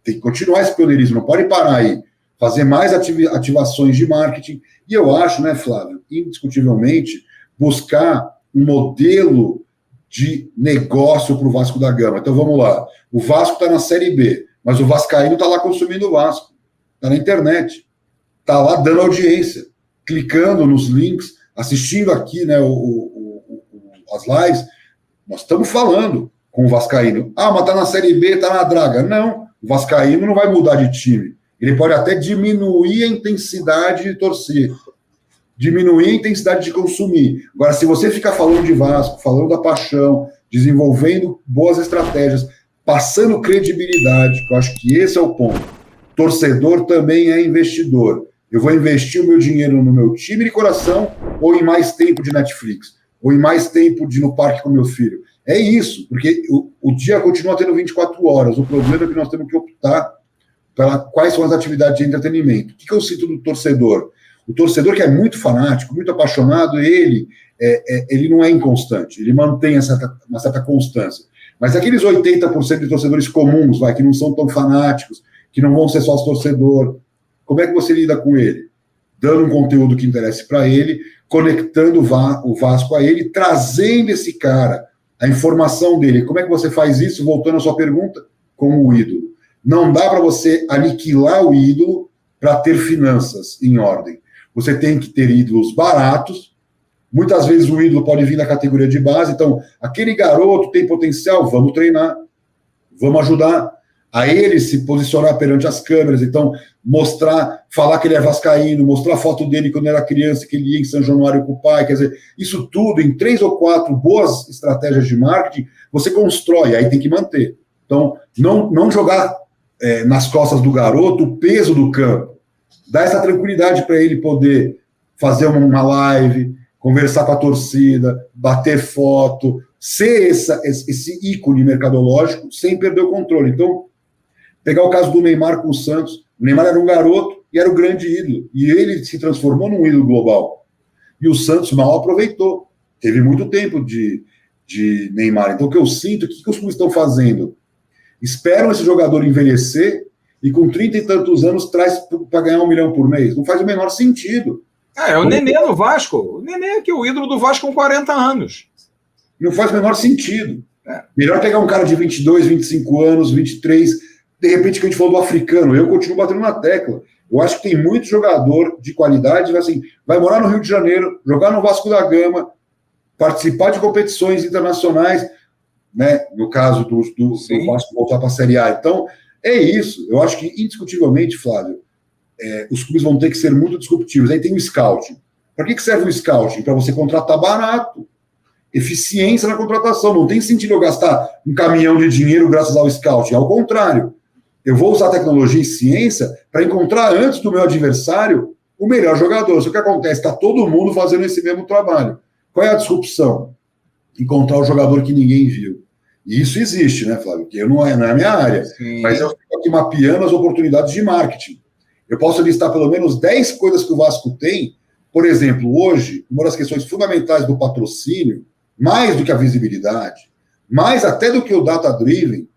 Tem que continuar esse pioneirismo, não pode parar aí. fazer mais ativações de marketing, e eu acho, né, Flávio, indiscutivelmente, buscar um modelo de negócio para o Vasco da Gama. Então vamos lá, o Vasco está na Série B, mas o vascaíno está lá consumindo o Vasco, está na internet, está lá dando audiência, clicando nos links, assistindo aqui, né, as lives. Nós estamos falando com o vascaíno. Ah, mas está na Série B, está na draga. Não, o vascaíno não vai mudar de time. Ele pode até diminuir a intensidade de torcer, diminuir a intensidade de consumir. Agora, se você ficar falando de Vasco, falando da paixão, desenvolvendo boas estratégias, passando credibilidade, que eu acho que esse é o ponto. Torcedor também é investidor. Eu vou investir o meu dinheiro no meu time de coração ou em mais tempo de Netflix? Ou em mais tempo de ir no parque com meu filho? É isso, porque o dia continua tendo 24 horas. O problema é que nós temos que optar para quais são as atividades de entretenimento. O que eu sinto do torcedor? O torcedor que é muito fanático, muito apaixonado, ele não é inconstante, ele mantém uma certa constância. Mas aqueles 80% de torcedores comuns, que não são tão fanáticos, que não vão ser sócio torcedor, como é que você lida com ele? Dando um conteúdo que interesse para ele, conectando o Vasco a ele, trazendo esse cara, a informação dele. Como é que você faz isso? Voltando à sua pergunta, como o ídolo. Não dá para você aniquilar o ídolo para ter finanças em ordem. Você tem que ter ídolos baratos. Muitas vezes o ídolo pode vir da categoria de base. Então, aquele garoto tem potencial, vamos treinar, vamos ajudar a ele se posicionar perante as câmeras. Então, falar que ele é vascaíno, mostrar a foto dele quando era criança, que ele ia em São Januário com o pai. Quer dizer, isso tudo em 3 ou 4 boas estratégias de marketing, você constrói, aí tem que manter. Então, não jogar nas costas do garoto o peso do campo. Dá essa tranquilidade para ele poder fazer uma live, conversar com a torcida, bater foto, ser esse ícone mercadológico sem perder o controle. Então, pegar o caso do Neymar com o Santos. O Neymar era um garoto e era o grande ídolo. E ele se transformou num ídolo global. E o Santos mal aproveitou. Teve muito tempo de Neymar. Então, o que eu sinto, o que os clubes estão fazendo? Esperam esse jogador envelhecer e com 30 e tantos anos traz para ganhar 1 milhão por mês. Não faz o menor sentido. É o Nenê no Vasco. O Nenê que é o ídolo do Vasco com 40 anos. Não faz o menor sentido. Melhor pegar um cara de 22, 25 anos, 23, de repente que a gente falou do africano. Eu continuo batendo na tecla. Eu acho que tem muito jogador de qualidade, assim, vai morar no Rio de Janeiro, jogar no Vasco da Gama, participar de competições internacionais, né, no caso do Vasco voltar para a Série A. Então, é isso. Eu acho que, indiscutivelmente, Flávio, os clubes vão ter que ser muito disruptivos. Aí tem o scouting. Para que serve o scouting? Para você contratar barato. Eficiência na contratação. Não tem sentido eu gastar um caminhão de dinheiro graças ao scouting. Ao contrário. Eu vou usar tecnologia e ciência para encontrar antes do meu adversário o melhor jogador. Só que acontece, está todo mundo fazendo esse mesmo trabalho. Qual é a disrupção? Encontrar o jogador que ninguém viu. E isso existe, né, Flávio? Que não é a minha área. Sim. Mas eu fico aqui mapeando as oportunidades de marketing. Eu posso listar pelo menos 10 coisas que o Vasco tem. Por exemplo, hoje, uma das questões fundamentais do patrocínio, mais do que a visibilidade, mais até do que o data-driven,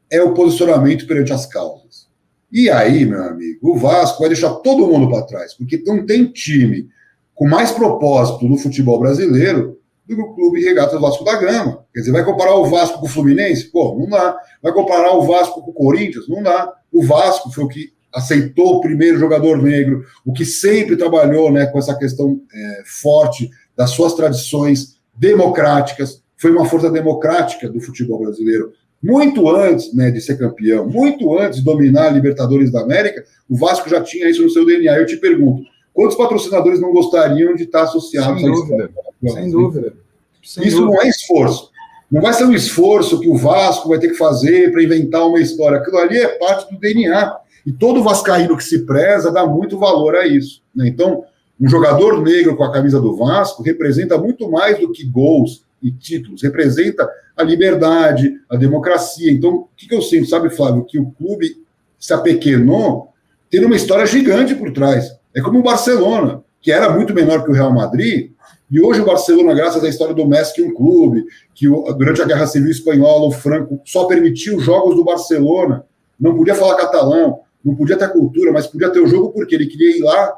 é o posicionamento perante as causas. E aí, meu amigo, o Vasco vai deixar todo mundo para trás, porque não tem time com mais propósito no futebol brasileiro do que o Clube Regatas Vasco da Gama. Quer dizer, vai comparar o Vasco com o Fluminense? Pô, não dá. Vai comparar o Vasco com o Corinthians? Não dá. O Vasco foi o que aceitou o primeiro jogador negro, o que sempre trabalhou, né, com essa questão forte das suas tradições democráticas, foi uma força democrática do futebol brasileiro. Muito antes, né, de ser campeão, muito antes de dominar a Libertadores da América, o Vasco já tinha isso no seu DNA. Eu te pergunto, quantos patrocinadores não gostariam de estar associados a isso? Sem dúvida. Isso não é esforço. Não vai ser um esforço que o Vasco vai ter que fazer para inventar uma história. Aquilo ali é parte do DNA. E todo vascaíno que se preza dá muito valor a isso, né? Então, um jogador negro com a camisa do Vasco representa muito mais do que gols e títulos. Representa a liberdade, a democracia. Então, o que eu sinto, sabe, Flávio? Que o clube se apequenou tendo uma história gigante por trás. É como o Barcelona, que era muito menor que o Real Madrid, e hoje o Barcelona, graças à história do Messi, que é um clube, que durante a Guerra Civil Espanhola, o Franco só permitiu os jogos do Barcelona, não podia falar catalão, não podia ter a cultura, mas podia ter o jogo porque ele queria ir lá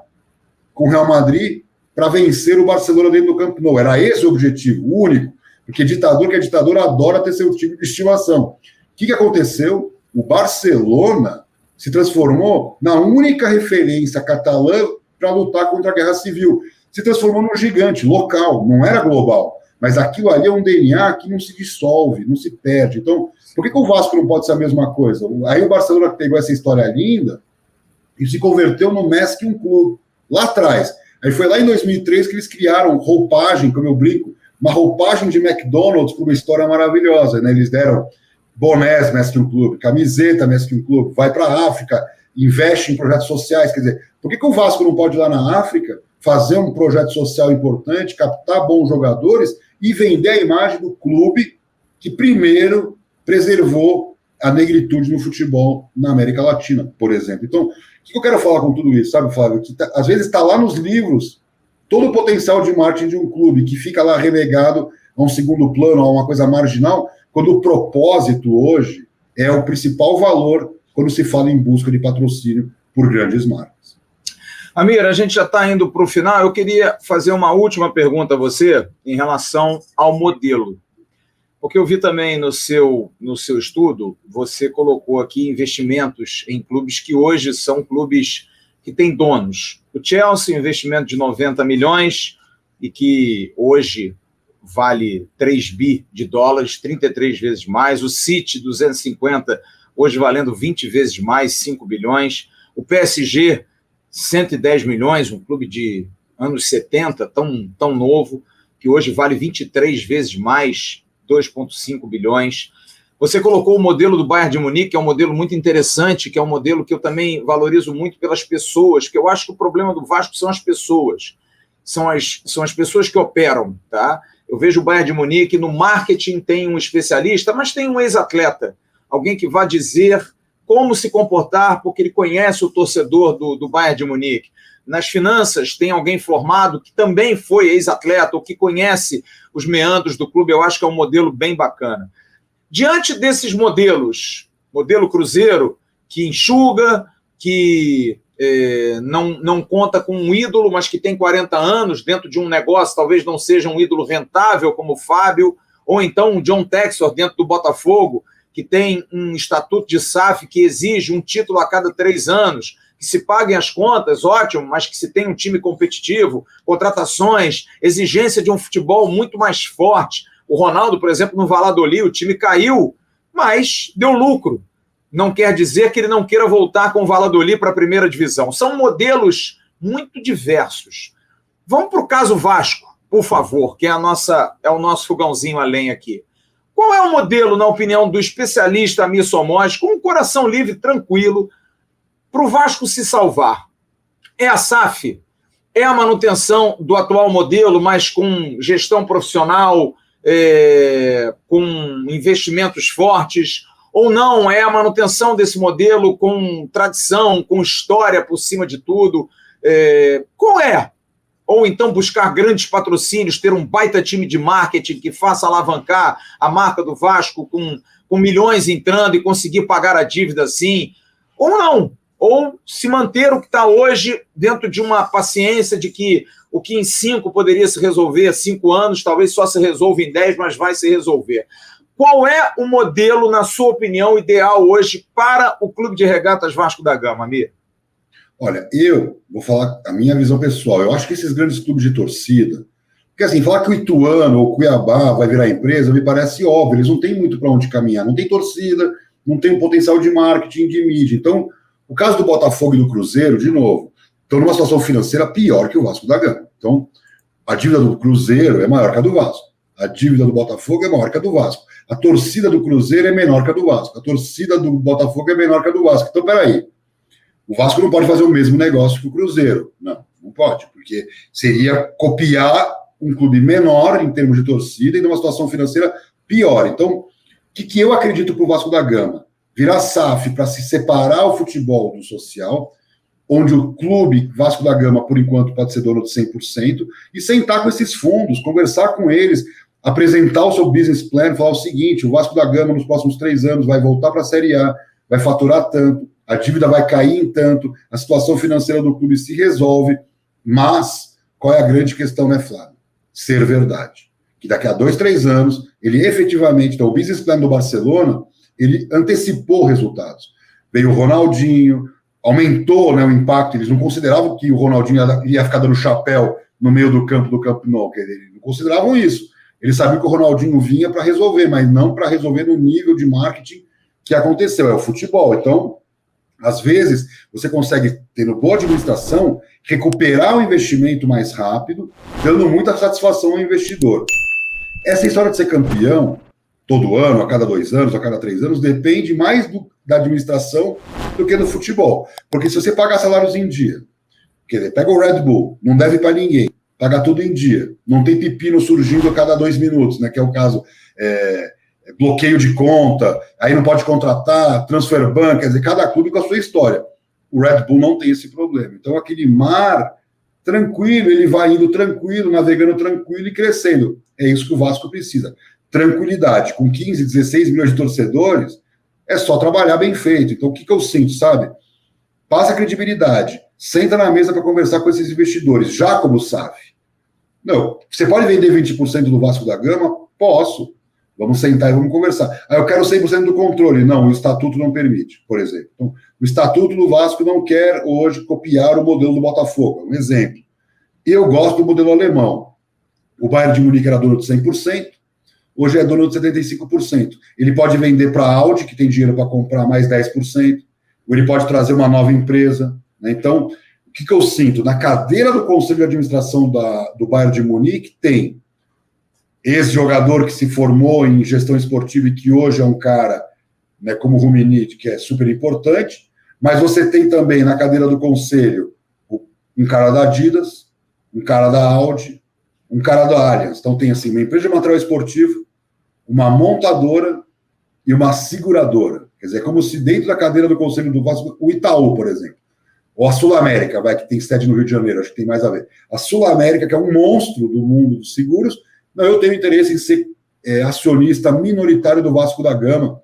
com o Real Madrid para vencer o Barcelona dentro do Camp Nou. Era esse o objetivo, o único. Porque ditador que é ditador adora ter seu time de estimação. O que aconteceu? O Barcelona se transformou na única referência catalã para lutar contra a guerra civil. Se transformou num gigante local, não era global. Mas aquilo ali é um DNA que não se dissolve, não se perde. Então, por que o Vasco não pode ser a mesma coisa? Aí o Barcelona pegou essa história linda e se converteu no Mask um clube, lá atrás. Aí foi lá em 2003 que eles criaram roupagem, como eu brinco, uma roupagem de McDonald's com uma história maravilhosa, né? Eles deram bonés Mask um clube, camiseta Mask um clube, vai para a África, investe em projetos sociais. Quer dizer, por que o Vasco não pode ir lá na África fazer um projeto social importante, captar bons jogadores e vender a imagem do clube que primeiro preservou a negritude no futebol na América Latina, por exemplo? Então, o que eu quero falar com tudo isso, sabe, Flávio? Que às vezes está lá nos livros todo o potencial de marketing de um clube que fica lá relegado a um segundo plano, a uma coisa marginal, quando o propósito hoje é o principal valor quando se fala em busca de patrocínio por grandes marcas. Amir, a gente já está indo para o final. Eu queria fazer uma última pergunta a você em relação ao modelo. Porque eu vi também no seu estudo, você colocou aqui investimentos em clubes que hoje são clubes que têm donos. O Chelsea, um investimento de 90 milhões e que hoje vale 3 bi de dólares, 33 vezes mais. O City, 250, hoje valendo 20 vezes mais, 5 bilhões. O PSG, 110 milhões, um clube de anos 70, tão novo, que hoje vale 23 vezes mais, 2,5 bilhões. Você colocou o modelo do Bayern de Munique, que é um modelo muito interessante, que é um modelo que eu também valorizo muito pelas pessoas, porque eu acho que o problema do Vasco são as pessoas. São as pessoas que operam, tá? Eu vejo o Bayern de Munique, no marketing tem um especialista, mas tem um ex-atleta, alguém que vai dizer como se comportar, porque ele conhece o torcedor do Bayern de Munique. Nas finanças, tem alguém formado que também foi ex-atleta, ou que conhece os meandros do clube. Eu acho que é um modelo bem bacana. Diante desses modelos, modelo Cruzeiro, que enxuga, que não conta com um ídolo, mas que tem 40 anos dentro de um negócio, talvez não seja um ídolo rentável como o Fábio, ou então um John Textor dentro do Botafogo, que tem um estatuto de SAF que exige um título a cada 3 anos, que se paguem as contas, ótimo, mas que se tenha um time competitivo, contratações, exigência de um futebol muito mais forte. O Ronaldo, por exemplo, no Valladolid, o time caiu, mas deu lucro. Não quer dizer que ele não queira voltar com o Valladolid para a primeira divisão. São modelos muito diversos. Vamos para o caso Vasco, por favor, que é o nosso fogãozinho a lenha aqui. Qual é o modelo, na opinião do especialista Amir Somós, com um coração livre, tranquilo, para o Vasco se salvar? É a SAF? É a manutenção do atual modelo, mas com gestão profissional, com investimentos fortes? Ou não, é a manutenção desse modelo com tradição, com história por cima de tudo? Qual é? Ou então buscar grandes patrocínios, ter um baita time de marketing que faça alavancar a marca do Vasco com milhões entrando e conseguir pagar a dívida assim? Ou não? Ou se manter o que está hoje dentro de uma paciência de que o que em 5 poderia se resolver, 5 anos, talvez só se resolva em 10, mas vai se resolver. Qual é o modelo, na sua opinião, ideal hoje para o Clube de Regatas Vasco da Gama, Amir? Olha, eu vou falar a minha visão pessoal. Eu acho que esses grandes clubes de torcida, porque assim, falar que o Ituano ou o Cuiabá vai virar empresa me parece óbvio, eles não têm muito para onde caminhar, não tem torcida, não tem um potencial de marketing, de mídia. Então, o caso do Botafogo e do Cruzeiro, de novo, estão numa situação financeira pior que o Vasco da Gama. Então, a dívida do Cruzeiro é maior que a do Vasco. A dívida do Botafogo é maior que a do Vasco. A torcida do Cruzeiro é menor que a do Vasco. A torcida do Botafogo é menor que a do Vasco. Então, peraí. O Vasco não pode fazer o mesmo negócio que o Cruzeiro. Não pode, porque seria copiar um clube menor em termos de torcida e numa situação financeira pior. Então, o que eu acredito para o Vasco da Gama? Virar SAF para se separar o futebol do social, onde o clube Vasco da Gama, por enquanto, pode ser dono de 100%, e sentar com esses fundos, conversar com eles, apresentar o seu business plan, falar o seguinte: o Vasco da Gama nos próximos 3 anos vai voltar para a Série A, vai faturar tanto, a dívida vai cair em tanto, a situação financeira do clube se resolve, mas qual é a grande questão, né, Flávio? Ser verdade. Que daqui a 2, 3 anos, ele efetivamente, então o business plan do Barcelona, ele antecipou resultados. Veio o Ronaldinho, aumentou, né, o impacto, eles não consideravam que o Ronaldinho ia ficar dando chapéu no meio do Camp Nou, eles não consideravam isso. Eles sabiam que o Ronaldinho vinha para resolver, mas não para resolver no nível de marketing que aconteceu, é o futebol. Então, às vezes, você consegue, tendo boa administração, recuperar o investimento mais rápido, dando muita satisfação ao investidor. Essa história de ser campeão, todo ano, a cada 2 anos, a cada 3 anos, depende mais da administração do que do futebol. Porque se você pagar salários em dia, quer dizer, pega o Red Bull, não deve para ninguém, paga tudo em dia, não tem pepino surgindo a cada 2 minutos, né, que é o caso, bloqueio de conta, aí não pode contratar, transfer ban, quer dizer, cada clube com a sua história. O Red Bull não tem esse problema. Então, aquele mar tranquilo, ele vai indo tranquilo, navegando tranquilo e crescendo. É isso que o Vasco precisa. Tranquilidade. Com 15, 16 milhões de torcedores, é só trabalhar bem feito. Então, o que eu sinto, sabe? Passa a credibilidade. Senta na mesa para conversar com esses investidores, já como SAF. Não, você pode vender 20% do Vasco da Gama? Posso. Vamos sentar e vamos conversar. Eu quero 100% do controle. Não, o estatuto não permite, por exemplo. Então, o estatuto do Vasco não quer hoje copiar o modelo do Botafogo. Um exemplo. Eu gosto do modelo alemão. O Bayern de Munique era dono de 100%, hoje é dono de 75%. Ele pode vender para a Audi, que tem dinheiro para comprar mais 10%, ou ele pode trazer uma nova empresa. Né? Então, o que eu sinto? Na cadeira do Conselho de Administração do Bayern de Munique tem ex-jogador que se formou em gestão esportiva e que hoje é um cara, né, como o Rummenigge, que é super importante, mas você tem também na cadeira do Conselho um cara da Adidas, um cara da Audi, um cara da Allianz. Então tem assim, uma empresa de material esportivo, uma montadora e uma seguradora. Quer dizer, é como se dentro da cadeira do Conselho do Vasco, o Itaú, por exemplo, ou a Sul América, que tem sede no Rio de Janeiro, acho que tem mais a ver. A Sul América, que é um monstro do mundo dos seguros, não, eu tenho interesse em ser acionista minoritário do Vasco da Gama,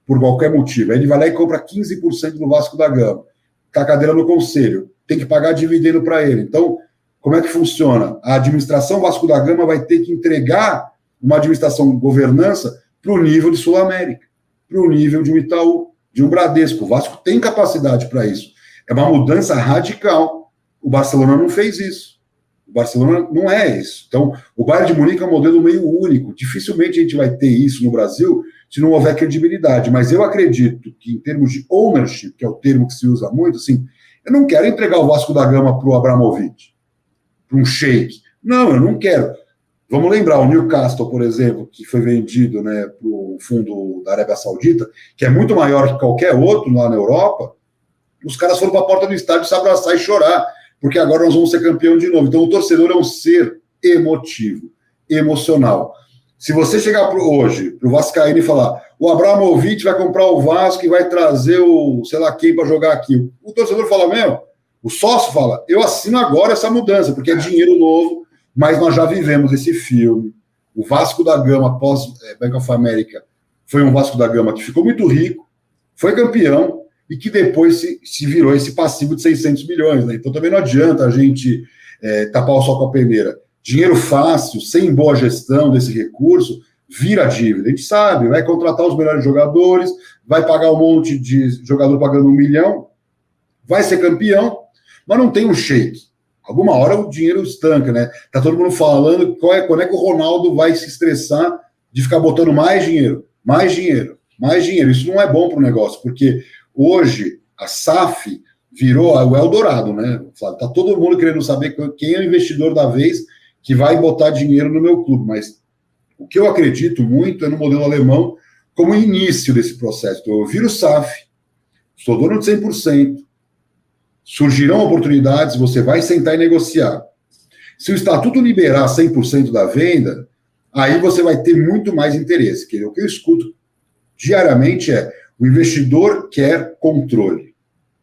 por qualquer motivo. Aí ele vai lá e compra 15% do Vasco da Gama. Está a cadeira no Conselho, tem que pagar dividendo para ele. Então, como é que funciona? A administração Vasco da Gama vai ter que entregar uma administração governança para o nível de Sul América, para o nível de um Itaú, de um Bradesco. O Vasco tem capacidade para isso. É uma mudança radical. O Barcelona não fez isso. O Barcelona não é isso. Então, o Bayern de Munique é um modelo meio único. Dificilmente a gente vai ter isso no Brasil se não houver credibilidade. Mas eu acredito que, em termos de ownership, que é o termo que se usa muito, assim, eu não quero entregar o Vasco da Gama para o Abramovich, para um sheik. Não, eu não quero. Vamos lembrar, o Newcastle, por exemplo, que foi vendido, né, para o fundo da Arábia Saudita, que é muito maior que qualquer outro lá na Europa, os caras foram para a porta do estádio se abraçar e chorar, porque agora nós vamos ser campeão de novo. Então o torcedor é um ser emotivo, emocional. Se você chegar hoje para o Vascaíno e falar, o Abramovich vai comprar o Vasco e vai trazer o sei lá quem para jogar aqui, o torcedor fala, o sócio fala, eu assino agora essa mudança, porque é dinheiro novo, mas nós já vivemos esse filme. O Vasco da Gama, após Bank of America, foi um Vasco da Gama que ficou muito rico, foi campeão, e que depois se virou esse passivo de 600 milhões. Né? Então também não adianta a gente tapar o sol com a peneira. Dinheiro fácil, sem boa gestão desse recurso, vira dívida. A gente sabe, vai contratar os melhores jogadores, vai pagar um monte de jogador pagando 1 milhão, vai ser campeão, mas não tem um shake. Alguma hora o dinheiro estanca, né? Tá todo mundo falando quando é que o Ronaldo vai se estressar de ficar botando mais dinheiro, mais dinheiro, mais dinheiro. Isso não é bom para o negócio, porque hoje a SAF virou o Eldorado, né? Tá todo mundo querendo saber quem é o investidor da vez que vai botar dinheiro no meu clube, mas o que eu acredito muito é no modelo alemão como início desse processo. Então, eu viro SAF, sou dono de 100%, surgirão oportunidades, você vai sentar e negociar. Se o estatuto liberar 100% da venda, aí você vai ter muito mais interesse. O que eu escuto diariamente é o investidor quer controle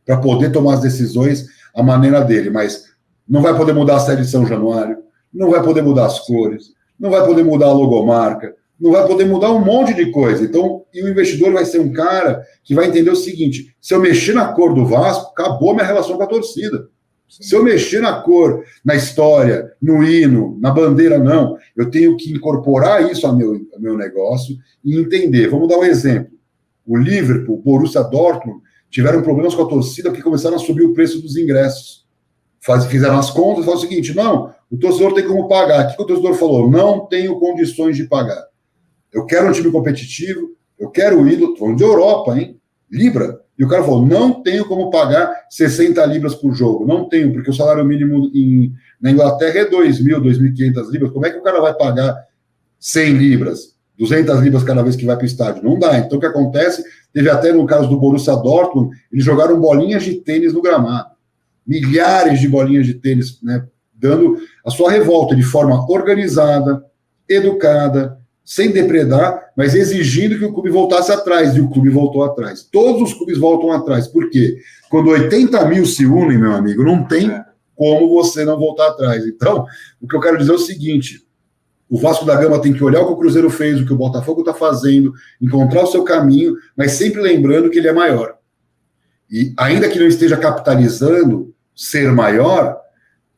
para poder tomar as decisões à maneira dele, mas não vai poder mudar a sede de São Januário, não vai poder mudar as cores, não vai poder mudar a logomarca, não vai poder mudar um monte de coisa. Então, e o investidor vai ser um cara que vai entender o seguinte: se eu mexer na cor do Vasco, acabou a minha relação com a torcida. Sim. Se eu mexer na cor, na história, no hino, na bandeira, não. Eu tenho que incorporar isso ao meu negócio e entender. Vamos dar um exemplo. O Liverpool, o Borussia Dortmund, tiveram problemas com a torcida porque começaram a subir o preço dos ingressos. Fizeram as contas e falaram o seguinte: não, o torcedor tem como pagar. O que o torcedor falou? Não tenho condições de pagar. Eu quero um time competitivo, eu quero o ídolo, falando de Europa, hein? Libra. E o cara falou: não tenho como pagar 60 libras por jogo. Não tenho, porque o salário mínimo na Inglaterra é 2.000, 2.500 libras. Como é que o cara vai pagar 100 libras, 200 libras cada vez que vai para o estádio? Não dá. Então, o que acontece? Teve até no caso do Borussia Dortmund, eles jogaram bolinhas de tênis no gramado. Milhares de bolinhas de tênis, né? Dando a sua revolta de forma organizada, educada, sem depredar, mas exigindo que o clube voltasse atrás, e o clube voltou atrás. Todos os clubes voltam atrás. Por quê? Quando 80 mil se unem, meu amigo, não tem como você não voltar atrás. Então, o que eu quero dizer é o seguinte: o Vasco da Gama tem que olhar o que o Cruzeiro fez, o que o Botafogo está fazendo, encontrar o seu caminho, mas sempre lembrando que ele é maior. E ainda que não esteja capitalizando ser maior,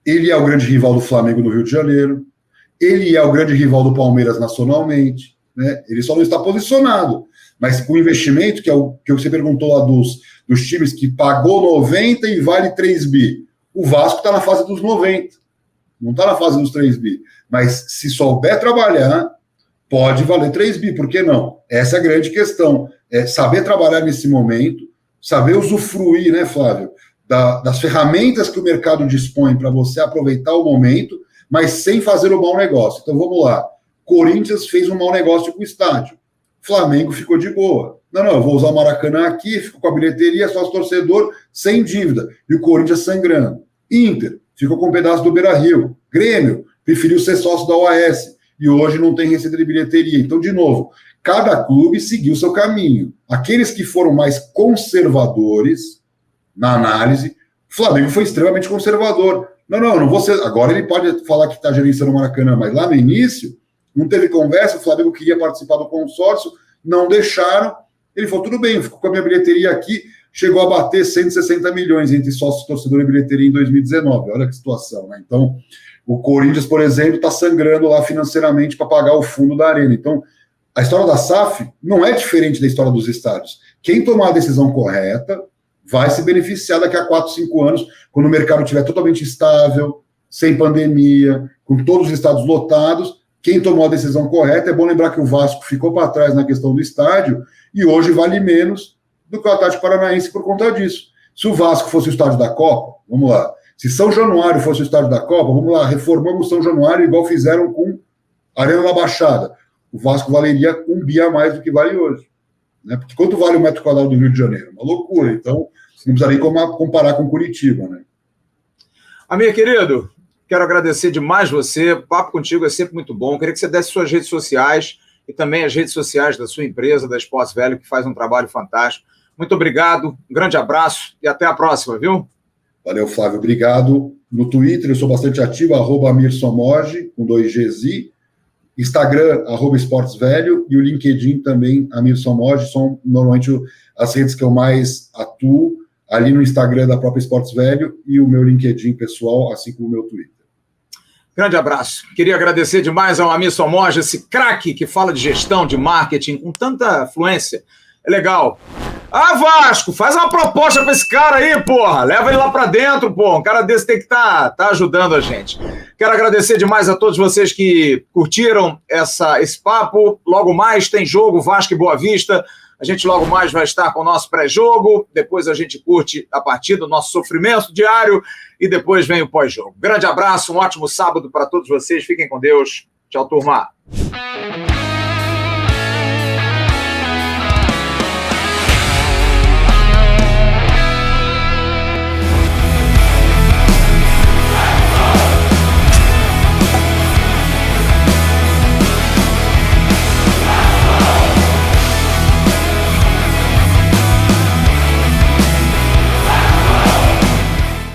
ele é o grande rival do Flamengo no Rio de Janeiro, ele é o grande rival do Palmeiras nacionalmente, né? Ele só não está posicionado. Mas com o investimento, que é o que você perguntou lá dos times que pagou 90 e vale 3 bi. O Vasco está na fase dos 90, não está na fase dos 3 bi. Mas se souber trabalhar, pode valer 3 bi, por que não? Essa é a grande questão. É saber trabalhar nesse momento, saber usufruir, né, Flávio, das ferramentas que o mercado dispõe para você aproveitar o momento, mas sem fazer um mau negócio. Então vamos lá. Corinthians fez um mau negócio com o estádio. Flamengo ficou de boa. Não, eu vou usar o Maracanã aqui, fico com a bilheteria, sócio torcedor, sem dívida. E o Corinthians sangrando. Inter ficou com um pedaço do Beira-Rio. Grêmio preferiu ser sócio da OAS e hoje não tem receita de bilheteria. Então, de novo, cada clube seguiu seu caminho. Aqueles que foram mais conservadores na análise, o Flamengo foi extremamente conservador. Não vou ser. Agora ele pode falar que está gerenciando o Maracanã, mas lá no início não teve conversa, o Flamengo queria participar do consórcio, não deixaram. Ele falou: tudo bem, eu fico com a minha bilheteria aqui. Chegou a bater 160 milhões entre sócio, torcedor e bilheteria em 2019. Olha que situação, né? Então, o Corinthians, por exemplo, está sangrando lá financeiramente para pagar o fundo da Arena. Então, a história da SAF não é diferente da história dos estádios. Quem tomar a decisão correta vai se beneficiar daqui a 4, 5 anos, quando o mercado estiver totalmente estável, sem pandemia, com todos os estádios lotados. Quem tomou a decisão correta, é bom lembrar que o Vasco ficou para trás na questão do estádio e hoje vale menos do que o Atlético Paranaense por conta disso. Se o Vasco fosse o estádio da Copa, vamos lá. Se São Januário fosse o estádio da Copa, vamos lá, reformamos São Januário igual fizeram com a Arena da Baixada. O Vasco valeria 1 bi a mais do que vale hoje. Né? Porque quanto vale o metro quadrado do Rio de Janeiro? Uma loucura. Então, não precisaria nem comparar com Curitiba, né? Amigo querido, quero agradecer demais você. O papo contigo é sempre muito bom. Queria que você desse suas redes sociais e também as redes sociais da sua empresa, da Esportes Velho, que faz um trabalho fantástico. Muito obrigado, um grande abraço e até a próxima, viu? Valeu, Flávio, obrigado. No Twitter eu sou bastante ativo, @AmirSomoge, com 2 Gs. Instagram, @esportesvelho, e o LinkedIn também, Amir Somoge, são normalmente as redes que eu mais atuo, ali no Instagram da própria Esportes Velho e o meu LinkedIn pessoal, assim como o meu Twitter. Grande abraço. Queria agradecer demais ao Amir Somoge, esse craque que fala de gestão, de marketing, com tanta fluência. É legal. Ah, Vasco, faz uma proposta para esse cara aí, porra. Leva ele lá para dentro, porra. Um cara desse tem que tá ajudando a gente. Quero agradecer demais a todos vocês que curtiram esse papo. Logo mais tem jogo, Vasco e Boa Vista. A gente logo mais vai estar com o nosso pré-jogo. Depois a gente curte a partida, o nosso sofrimento diário. E depois vem o pós-jogo. Grande abraço, um ótimo sábado para todos vocês. Fiquem com Deus. Tchau, turma.